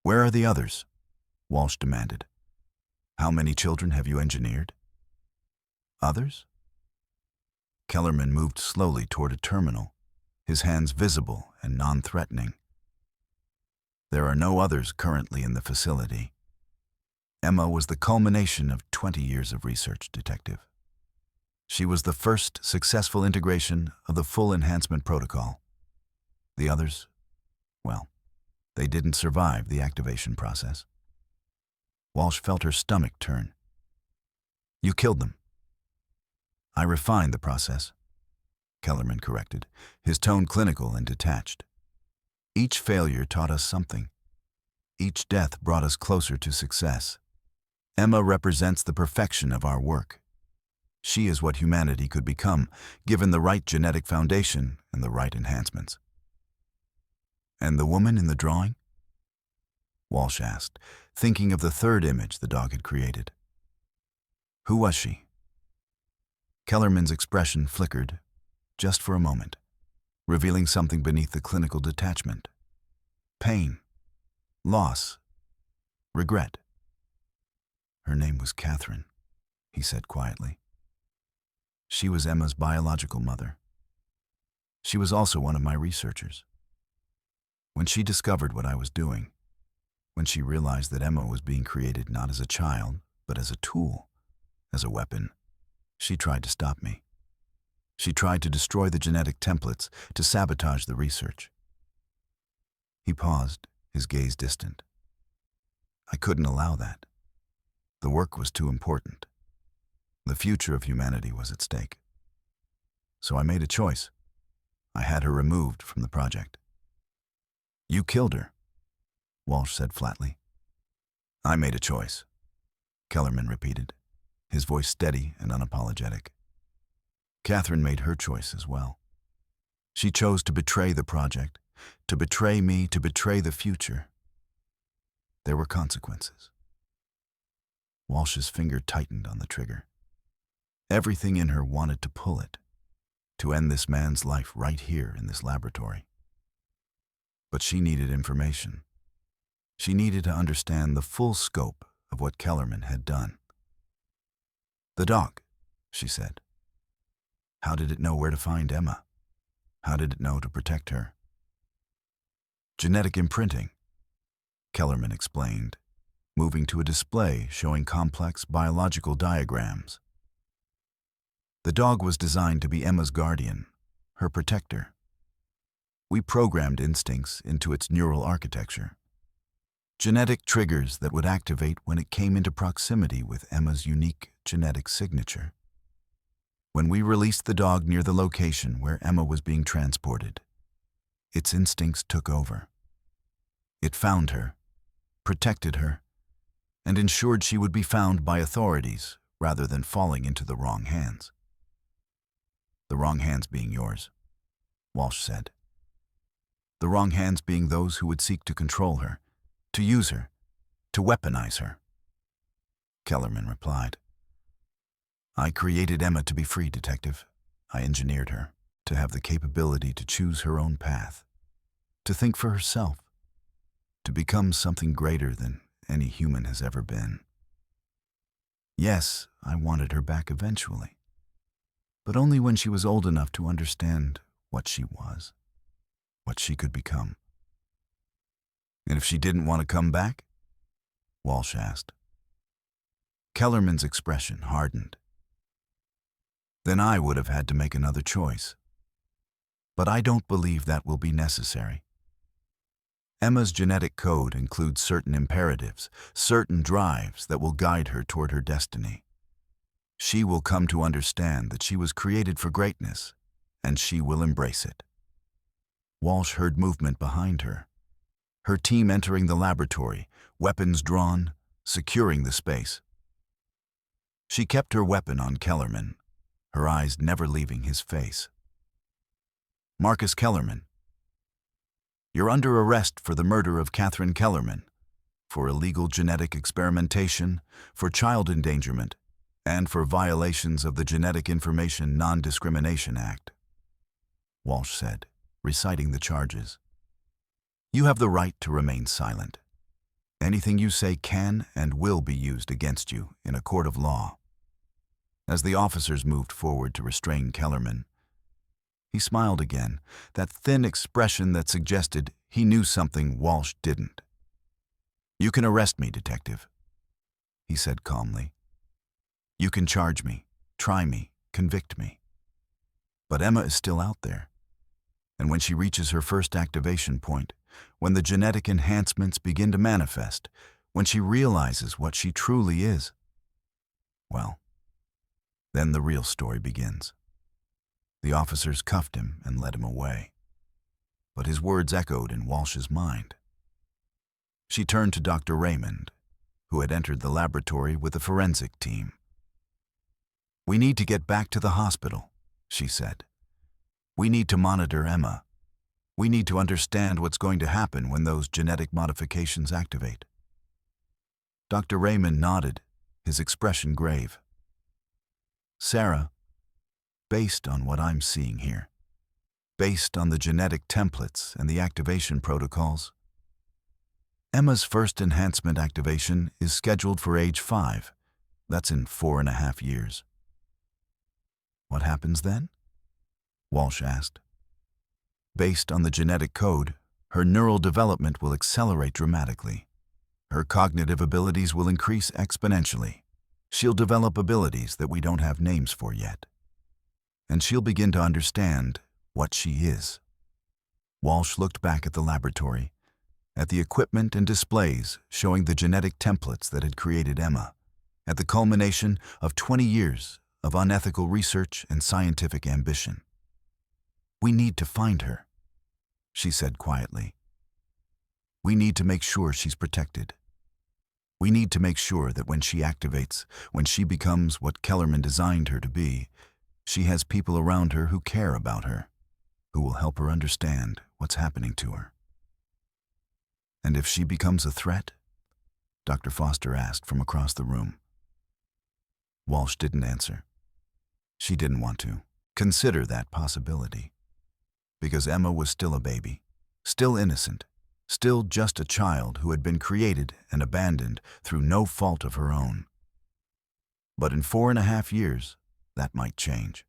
"Where are the others?" Walsh demanded. "How many children have you engineered?" "Others?" Kellerman moved slowly toward a terminal, his hands visible and non-threatening. "There are no others currently in the facility. Emma was the culmination of 20 years of research, Detective. She was the first successful integration of the full enhancement protocol. The others, well, they didn't survive the activation process." Walsh felt her stomach turn. "You killed them." "I refined the process," Kellerman corrected, his tone clinical and detached. "Each failure taught us something. Each death brought us closer to success. Emma represents the perfection of our work. She is what humanity could become, given the right genetic foundation and the right enhancements." "And the woman in the drawing?" Walsh asked, thinking of the third image the dog had created. "Who was she?" Kellerman's expression flickered, just for a moment, revealing something beneath the clinical detachment. Pain, loss, regret. Her name was Catherine, he said quietly. She was Emma's biological mother. She was also one of my researchers. When she discovered what I was doing, when she realized that Emma was being created not as a child, but as a tool, as a weapon, she tried to stop me. She tried to destroy the genetic templates, to sabotage the research. He paused, his gaze distant. I couldn't allow that. The work was too important. The future of humanity was at stake. So I made a choice. I had her removed from the project. You killed her, Walsh said flatly. I made a choice, Kellerman repeated, his voice steady and unapologetic. Catherine made her choice as well. She chose to betray the project, to betray me, to betray the future. There were consequences. Walsh's finger tightened on the trigger. Everything in her wanted to pull it, to end this man's life right here in this laboratory. But she needed information. She needed to understand the full scope of what Kellerman had done. The dog, she said. How did it know where to find Emma? How did it know to protect her? Genetic imprinting, Kellerman explained, moving to a display showing complex biological diagrams. The dog was designed to be Emma's guardian, her protector. We programmed instincts into its neural architecture. Genetic triggers that would activate when it came into proximity with Emma's unique genetic signature. When we released the dog near the location where Emma was being transported, its instincts took over. It found her, protected her, and ensured she would be found by authorities rather than falling into the wrong hands. The wrong hands being yours, Walsh said. The wrong hands being those who would seek to control her, to use her, to weaponize her. Kellerman replied. I created Emma to be free, Detective. I engineered her to have the capability to choose her own path, to think for herself, to become something greater than any human has ever been. Yes, I wanted her back eventually, but only when she was old enough to understand what she was, what she could become. And if she didn't want to come back? Walsh asked. Kellerman's expression hardened. Then I would have had to make another choice. But I don't believe that will be necessary. Emma's genetic code includes certain imperatives, certain drives that will guide her toward her destiny. She will come to understand that she was created for greatness, and she will embrace it. Walsh heard movement behind her. Her team entering the laboratory, weapons drawn, securing the space. She kept her weapon on Kellerman, her eyes never leaving his face. Marcus Kellerman, you're under arrest for the murder of Catherine Kellerman, for illegal genetic experimentation, for child endangerment, and for violations of the Genetic Information Non-Discrimination Act, Walsh said, reciting the charges. You have the right to remain silent. Anything you say can and will be used against you in a court of law. As the officers moved forward to restrain Kellerman, he smiled again, that thin expression that suggested he knew something Walsh didn't. You can arrest me, Detective, he said calmly. You can charge me, try me, convict me. But Emma is still out there. And when she reaches her first activation point, when the genetic enhancements begin to manifest, when she realizes what she truly is, well, then the real story begins. The officers cuffed him and led him away. But his words echoed in Walsh's mind. She turned to Dr. Raymond, who had entered the laboratory with the forensic team. We need to get back to the hospital, she said. We need to monitor Emma. We need to understand what's going to happen when those genetic modifications activate. Dr. Raymond nodded, his expression grave. Sarah, based on what I'm seeing here, based on the genetic templates and the activation protocols, Emma's first enhancement activation is scheduled for age 5. That's in 4.5 years. What happens then? Walsh asked. Based on the genetic code, her neural development will accelerate dramatically. Her cognitive abilities will increase exponentially. She'll develop abilities that we don't have names for yet. And she'll begin to understand what she is. Walsh looked back at the laboratory, at the equipment and displays showing the genetic templates that had created Emma, at the culmination of 20 years of unethical research and scientific ambition. "We need to find her," she said quietly. "We need to make sure she's protected. We need to make sure that when she activates, when she becomes what Kellerman designed her to be, she has people around her who care about her, who will help her understand what's happening to her." "And if she becomes a threat?" Dr. Foster asked from across the room. Walsh didn't answer. She didn't want to consider that possibility. Because Emma was still a baby, still innocent, still just a child who had been created and abandoned through no fault of her own. But in 4.5 years, that might change.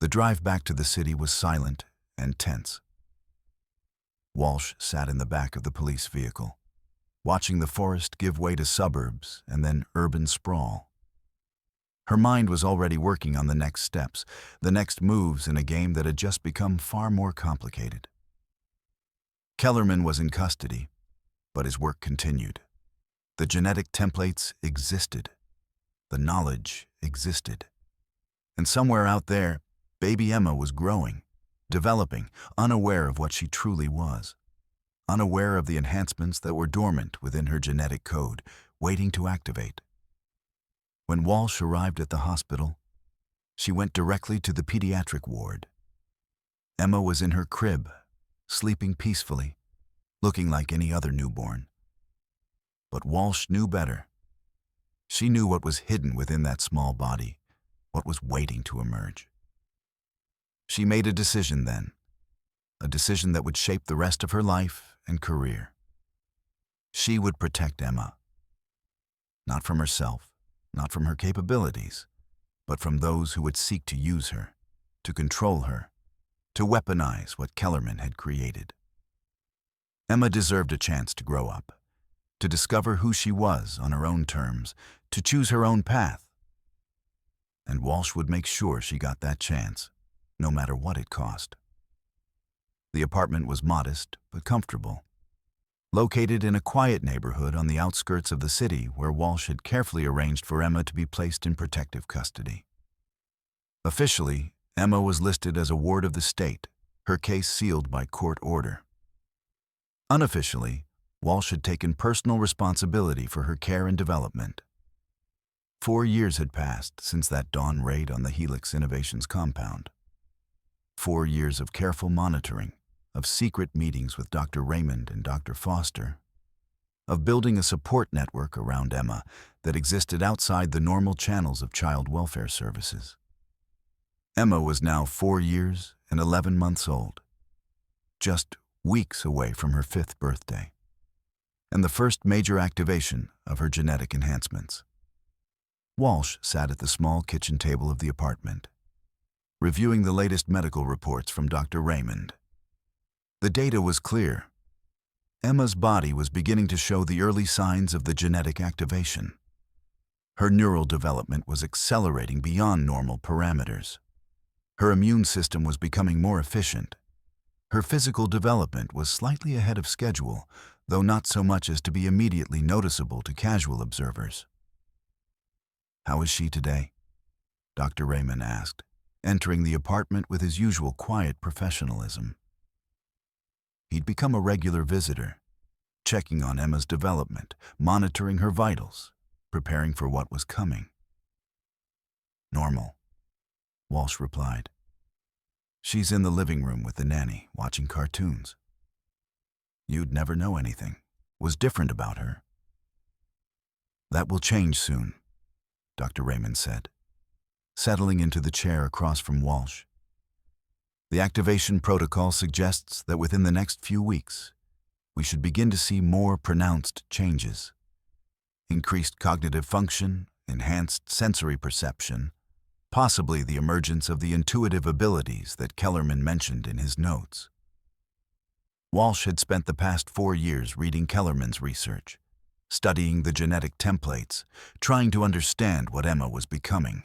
The drive back to the city was silent and tense. Walsh sat in the back of the police vehicle, watching the forest give way to suburbs and then urban sprawl. Her mind was already working on the next steps, the next moves in a game that had just become far more complicated. Kellerman was in custody, but his work continued. The genetic templates existed. The knowledge existed. And somewhere out there, baby Emma was growing, developing, unaware of what she truly was, unaware of the enhancements that were dormant within her genetic code, waiting to activate. When Walsh arrived at the hospital, she went directly to the pediatric ward. Emma was in her crib, sleeping peacefully, looking like any other newborn. But Walsh knew better. She knew what was hidden within that small body, what was waiting to emerge. She made a decision then, a decision that would shape the rest of her life and career. She would protect Emma, not from herself, not from her capabilities, but from those who would seek to use her, to control her, to weaponize what Kellerman had created. Emma deserved a chance to grow up, to discover who she was on her own terms, to choose her own path. And Walsh would make sure she got that chance, no matter what it cost. The apartment was modest but comfortable, located in a quiet neighborhood on the outskirts of the city where Walsh had carefully arranged for Emma to be placed in protective custody. Officially, Emma was listed as a ward of the state, her case sealed by court order. Unofficially, Walsh had taken personal responsibility for her care and development. 4 years had passed since that dawn raid on the Helix Innovations compound. 4 years of careful monitoring, of secret meetings with Dr. Raymond and Dr. Foster, of building a support network around Emma that existed outside the normal channels of child welfare services. Emma was now 4 years and 11 months old, just weeks away from her 5th birthday, and the first major activation of her genetic enhancements. Walsh sat at the small kitchen table of the apartment, reviewing the latest medical reports from Dr. Raymond. The data was clear. Emma's body was beginning to show the early signs of the genetic activation. Her neural development was accelerating beyond normal parameters. Her immune system was becoming more efficient. Her physical development was slightly ahead of schedule, though not so much as to be immediately noticeable to casual observers. "How is she today?" Dr. Raymond asked, entering the apartment with his usual quiet professionalism. He'd become a regular visitor, checking on Emma's development, monitoring her vitals, preparing for what was coming. "Normal," Walsh replied. "She's in the living room with the nanny, watching cartoons. You'd never know anything was different about her." "That will change soon," Dr. Raymond said. settling into the chair across from Walsh. The activation protocol suggests that within the next few weeks, we should begin to see more pronounced changes. Increased cognitive function, enhanced sensory perception, possibly the emergence of the intuitive abilities that Kellerman mentioned in his notes. Walsh had spent the past 4 years reading Kellerman's research, studying the genetic templates, trying to understand what Emma was becoming.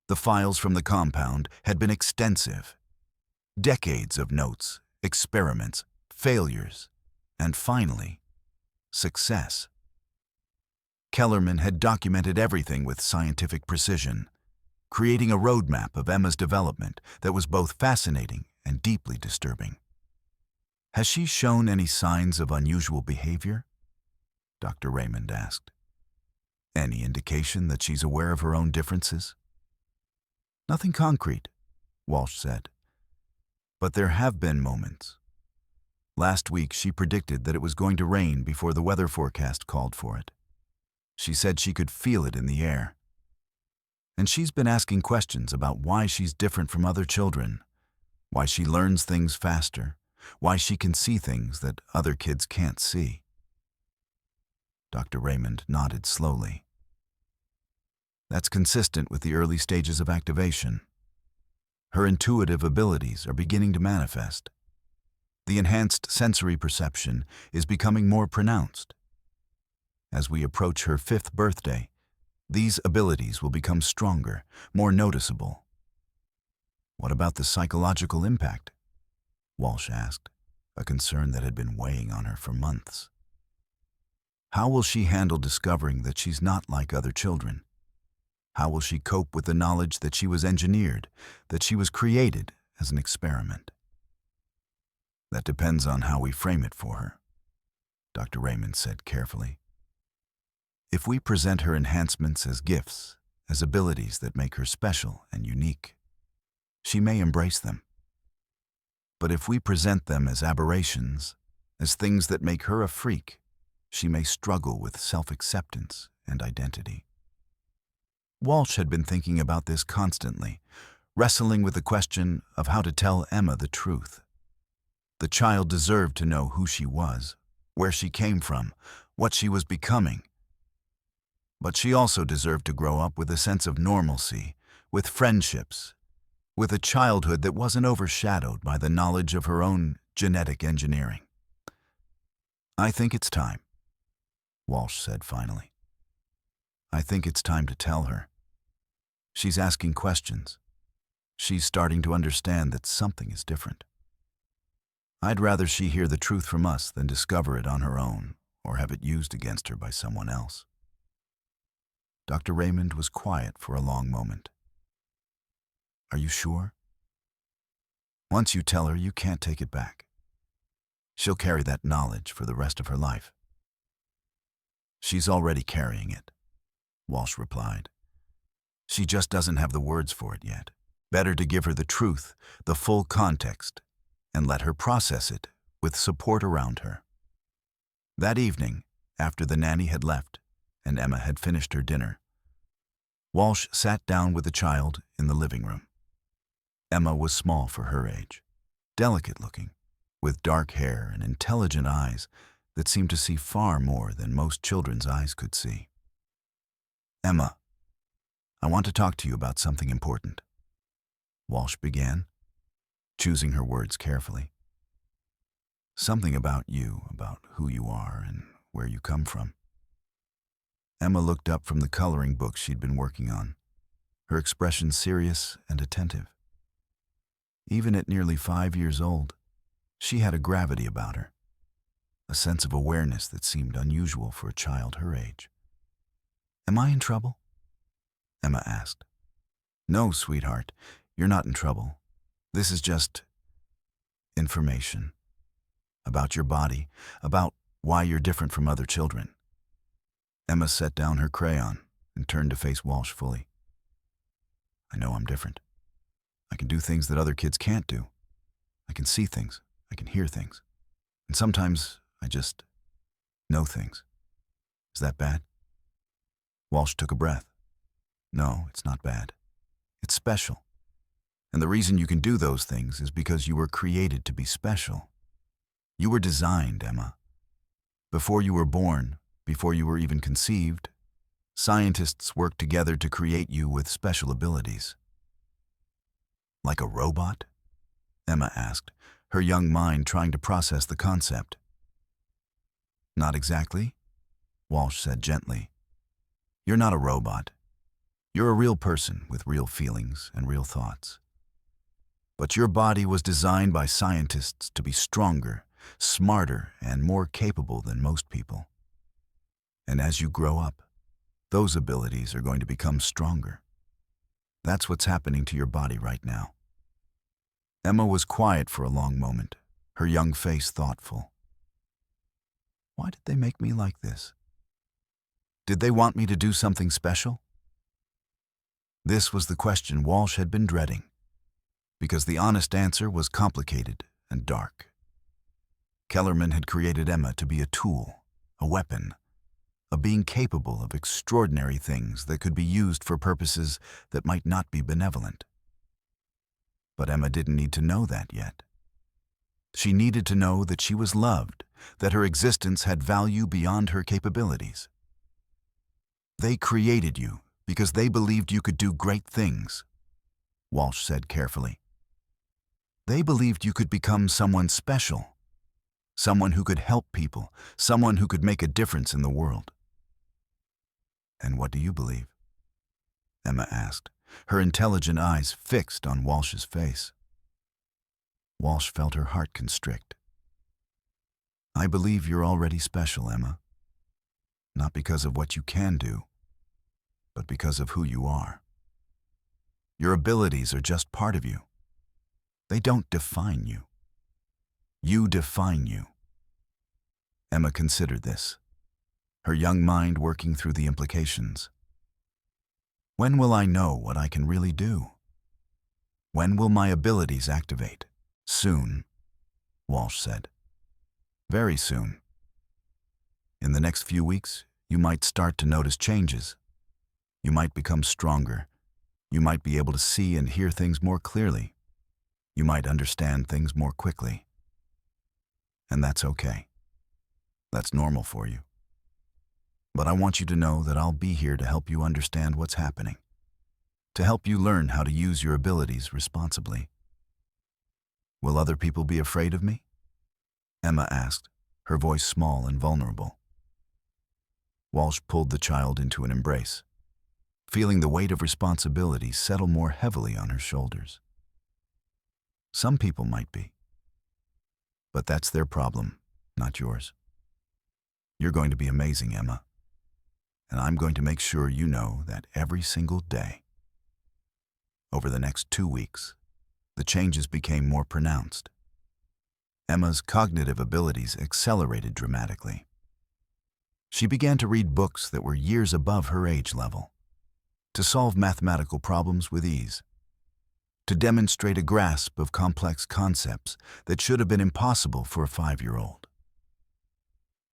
The files from the compound had been extensive. Decades of notes, experiments, failures, and finally, success. Kellerman had documented everything with scientific precision, creating a roadmap of Emma's development that was both fascinating and deeply disturbing. Has she shown any signs of unusual behavior? Dr. Raymond asked. Any indication that she's aware of her own differences? Nothing concrete, Walsh said. But there have been moments. Last week she predicted that it was going to rain before the weather forecast called for it. She said she could feel it in the air. And she's been asking questions about why she's different from other children, why she learns things faster, why she can see things that other kids can't see. Dr. Raymond nodded slowly. That's consistent with the early stages of activation. Her intuitive abilities are beginning to manifest. The enhanced sensory perception is becoming more pronounced. As we approach her 5th birthday, these abilities will become stronger, more noticeable. What about the psychological impact? Walsh asked, a concern that had been weighing on her for months. How will she handle discovering that she's not like other children? How will she cope with the knowledge that she was engineered, that she was created as an experiment? That depends on how we frame it for her, Dr. Raymond said carefully. If we present her enhancements as gifts, as abilities that make her special and unique, she may embrace them. But if we present them as aberrations, as things that make her a freak, she may struggle with self-acceptance and identity. Walsh had been thinking about this constantly, wrestling with the question of how to tell Emma the truth. The child deserved to know who she was, where she came from, what she was becoming. But she also deserved to grow up with a sense of normalcy, with friendships, with a childhood that wasn't overshadowed by the knowledge of her own genetic engineering. I think it's time, Walsh said finally. I think it's time to tell her. She's asking questions. She's starting to understand that something is different. I'd rather she hear the truth from us than discover it on her own or have it used against her by someone else. Dr. Raymond was quiet for a long moment. Are you sure? Once you tell her, you can't take it back. She'll carry that knowledge for the rest of her life. She's already carrying it, Walsh replied. She just doesn't have the words for it yet. Better to give her the truth, the full context, and let her process it with support around her. That evening, after the nanny had left and Emma had finished her dinner, Walsh sat down with the child in the living room. Emma was small for her age, delicate-looking, with dark hair and intelligent eyes that seemed to see far more than most children's eyes could see. Emma, I want to talk to you about something important, Walsh began, choosing her words carefully. Something about you, about who you are and where you come from. Emma looked up from the coloring book she'd been working on, her expression serious and attentive. Even at nearly 5 years old, she had a gravity about her, a sense of awareness that seemed unusual for a child her age. Am I in trouble? Emma asked. No, sweetheart, you're not in trouble. This is just information about your body, about why you're different from other children. Emma set down her crayon and turned to face Walsh fully. I know I'm different. I can do things that other kids can't do. I can see things. I can hear things. And sometimes I just know things. Is that bad? Walsh took a breath. No, it's not bad. It's special. And the reason you can do those things is because you were created to be special. You were designed, Emma. Before you were born, before you were even conceived, scientists worked together to create you with special abilities. Like a robot? Emma asked, her young mind trying to process the concept. Not exactly, Walsh said gently. You're not a robot. You're a real person with real feelings and real thoughts. But your body was designed by scientists to be stronger, smarter, and more capable than most people. And as you grow up, those abilities are going to become stronger. That's what's happening to your body right now. Emma was quiet for a long moment, her young face thoughtful. Why did they make me like this? Did they want me to do something special? This was the question Walsh had been dreading, because the honest answer was complicated and dark. Kellerman had created Emma to be a tool, a weapon, a being capable of extraordinary things that could be used for purposes that might not be benevolent. But Emma didn't need to know that yet. She needed to know that she was loved, that her existence had value beyond her capabilities. They created you because they believed you could do great things, Walsh said carefully. They believed you could become someone special, someone who could help people, someone who could make a difference in the world. And what do you believe? Emma asked, her intelligent eyes fixed on Walsh's face. Walsh felt her heart constrict. I believe you're already special, Emma. Not because of what you can do, but because of who you are. Your abilities are just part of you. They don't define you. You define you. Emma considered this, her young mind working through the implications. When will I know what I can really do? When will my abilities activate? Soon, Walsh said. Very soon. In the next few weeks, you might start to notice changes. You might become stronger. You might be able to see and hear things more clearly. You might understand things more quickly. And that's okay. That's normal for you. But I want you to know that I'll be here to help you understand what's happening, to help you learn how to use your abilities responsibly. Will other people be afraid of me? Emma asked, her voice small and vulnerable. Walsh pulled the child into an embrace, feeling the weight of responsibility settle more heavily on her shoulders. Some people might be, but that's their problem, not yours. You're going to be amazing, Emma, and I'm going to make sure you know that every single day. Over the next 2 weeks, the changes became more pronounced. Emma's cognitive abilities accelerated dramatically. She began to read books that were years above her age level, to solve mathematical problems with ease, to demonstrate a grasp of complex concepts that should have been impossible for a 5-year-old.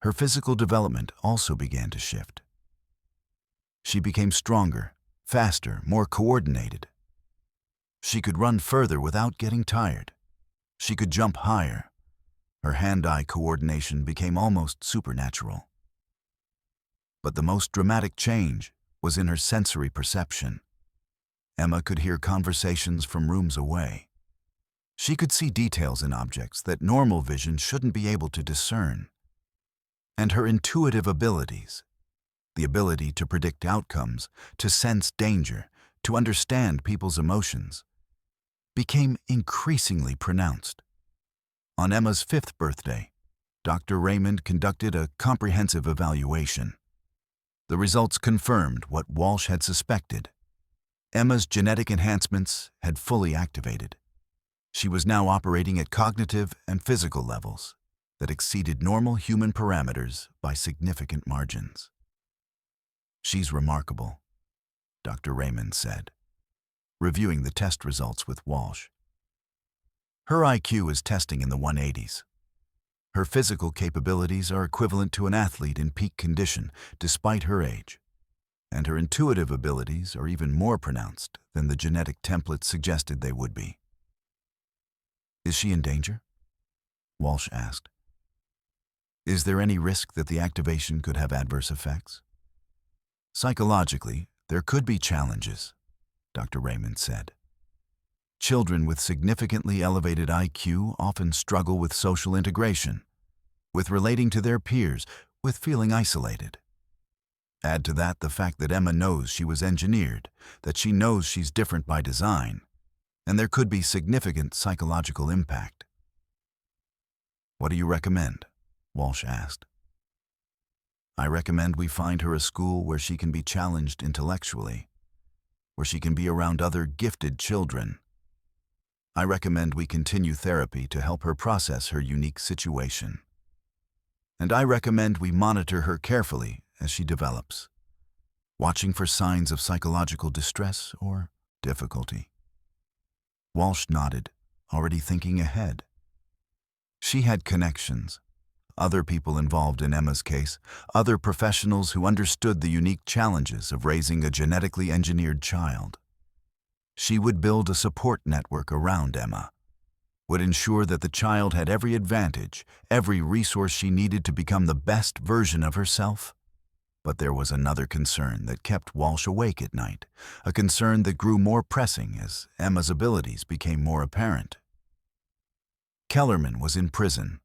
Her physical development also began to shift. She became stronger, faster, more coordinated. She could run further without getting tired. She could jump higher. Her hand-eye coordination became almost supernatural. But the most dramatic change was in her sensory perception. Emma could hear conversations from rooms away. She could see details in objects that normal vision shouldn't be able to discern. And her intuitive abilities, the ability to predict outcomes, to sense danger, to understand people's emotions, became increasingly pronounced. On Emma's 5th birthday, Dr. Raymond conducted a comprehensive evaluation. The results confirmed what Walsh had suspected. Emma's genetic enhancements had fully activated. She was now operating at cognitive and physical levels that exceeded normal human parameters by significant margins. She's remarkable, Dr. Raymond said, reviewing the test results with Walsh. Her IQ is testing in the 180s. Her physical capabilities are equivalent to an athlete in peak condition, despite her age. and her intuitive abilities are even more pronounced than the genetic template suggested they would be. "Is she in danger?" Walsh asked. "Is there any risk that the activation could have adverse effects?" "Psychologically, there could be challenges," Dr. Raymond said. "Children with significantly elevated IQ often struggle with social integration, with relating to their peers, with feeling isolated. Add to that the fact that Emma knows she was engineered, that she knows she's different by design, and there could be significant psychological impact." "What do you recommend?" Walsh asked. "I recommend we find her a school where she can be challenged intellectually, where she can be around other gifted children. I recommend we continue therapy to help her process her unique situation. And I recommend we monitor her carefully as she develops, watching for signs of psychological distress or difficulty." Walsh nodded, already thinking ahead. She had connections, other people involved in Emma's case, other professionals who understood the unique challenges of raising a genetically engineered child. She would build a support network around Emma, would ensure that the child had every advantage, every resource she needed to become the best version of herself. But there was another concern that kept Walsh awake at night, a concern that grew more pressing as Emma's abilities became more apparent. Kellerman was in prison,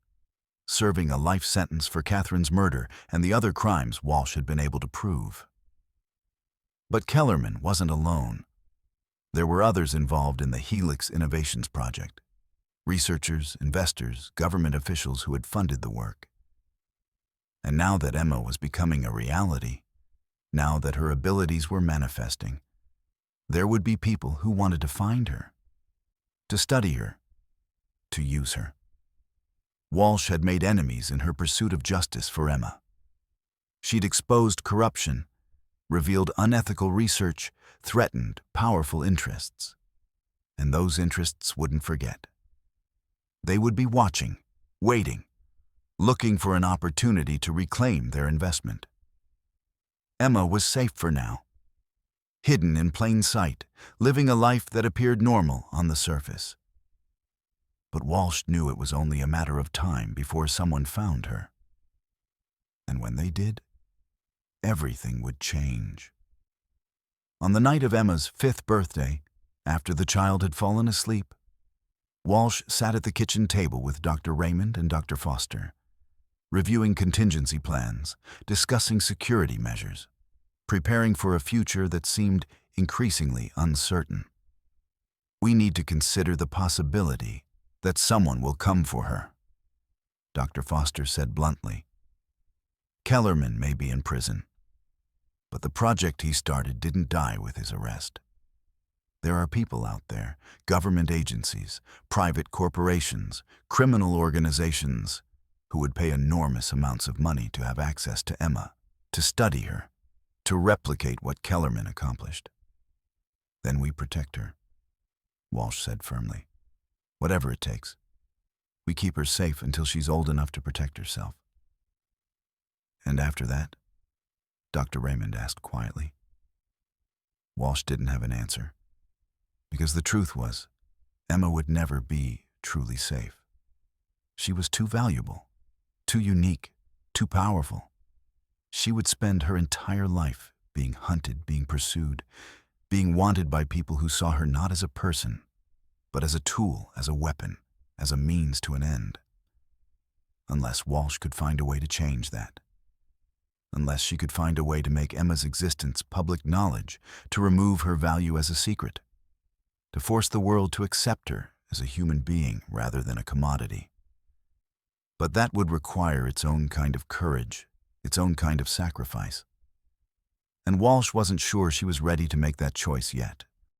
serving a life sentence for Catherine's murder and the other crimes Walsh had been able to prove. But Kellerman wasn't alone. There were others involved in the Helix Innovations Project. Researchers, investors, government officials who had funded the work. And now that Emma was becoming a reality, now that her abilities were manifesting, there would be people who wanted to find her, to study her, to use her. Walsh had made enemies in her pursuit of justice for Emma. She'd exposed corruption, revealed unethical research, threatened powerful interests. And those interests wouldn't forget. They would be watching, waiting, looking for an opportunity to reclaim their investment. Emma was safe for now, hidden in plain sight, living a life that appeared normal on the surface. But Walsh knew it was only a matter of time before someone found her. And when they did, everything would change. On the night of Emma's 5th birthday, after the child had fallen asleep, Walsh sat at the kitchen table with Dr. Raymond and Dr. Foster, reviewing contingency plans, discussing security measures, preparing for a future that seemed increasingly uncertain. "We need to consider the possibility that someone will come for her," Dr. Foster said bluntly. "Kellerman may be in prison, but the project he started didn't die with his arrest. There are people out there, government agencies, private corporations, criminal organizations, who would pay enormous amounts of money to have access to Emma, to study her, to replicate what Kellerman accomplished. Then we protect her," Walsh said firmly. "Whatever it takes. We keep her safe until she's old enough to protect herself." "And after that?" Dr. Raymond asked quietly. Walsh didn't have an answer, because the truth was, Emma would never be truly safe. She was too valuable, too unique, too powerful. She would spend her entire life being hunted, being pursued, being wanted by people who saw her not as a person, but as a tool, as a weapon, as a means to an end. Unless Walsh could find a way to change that. Unless she could find a way to make Emma's existence public knowledge, to remove her value as a secret, to force the world to accept her as a human being rather than a commodity. But that would require its own kind of courage, its own kind of sacrifice. And Walsh wasn't sure she was ready to make that choice yet.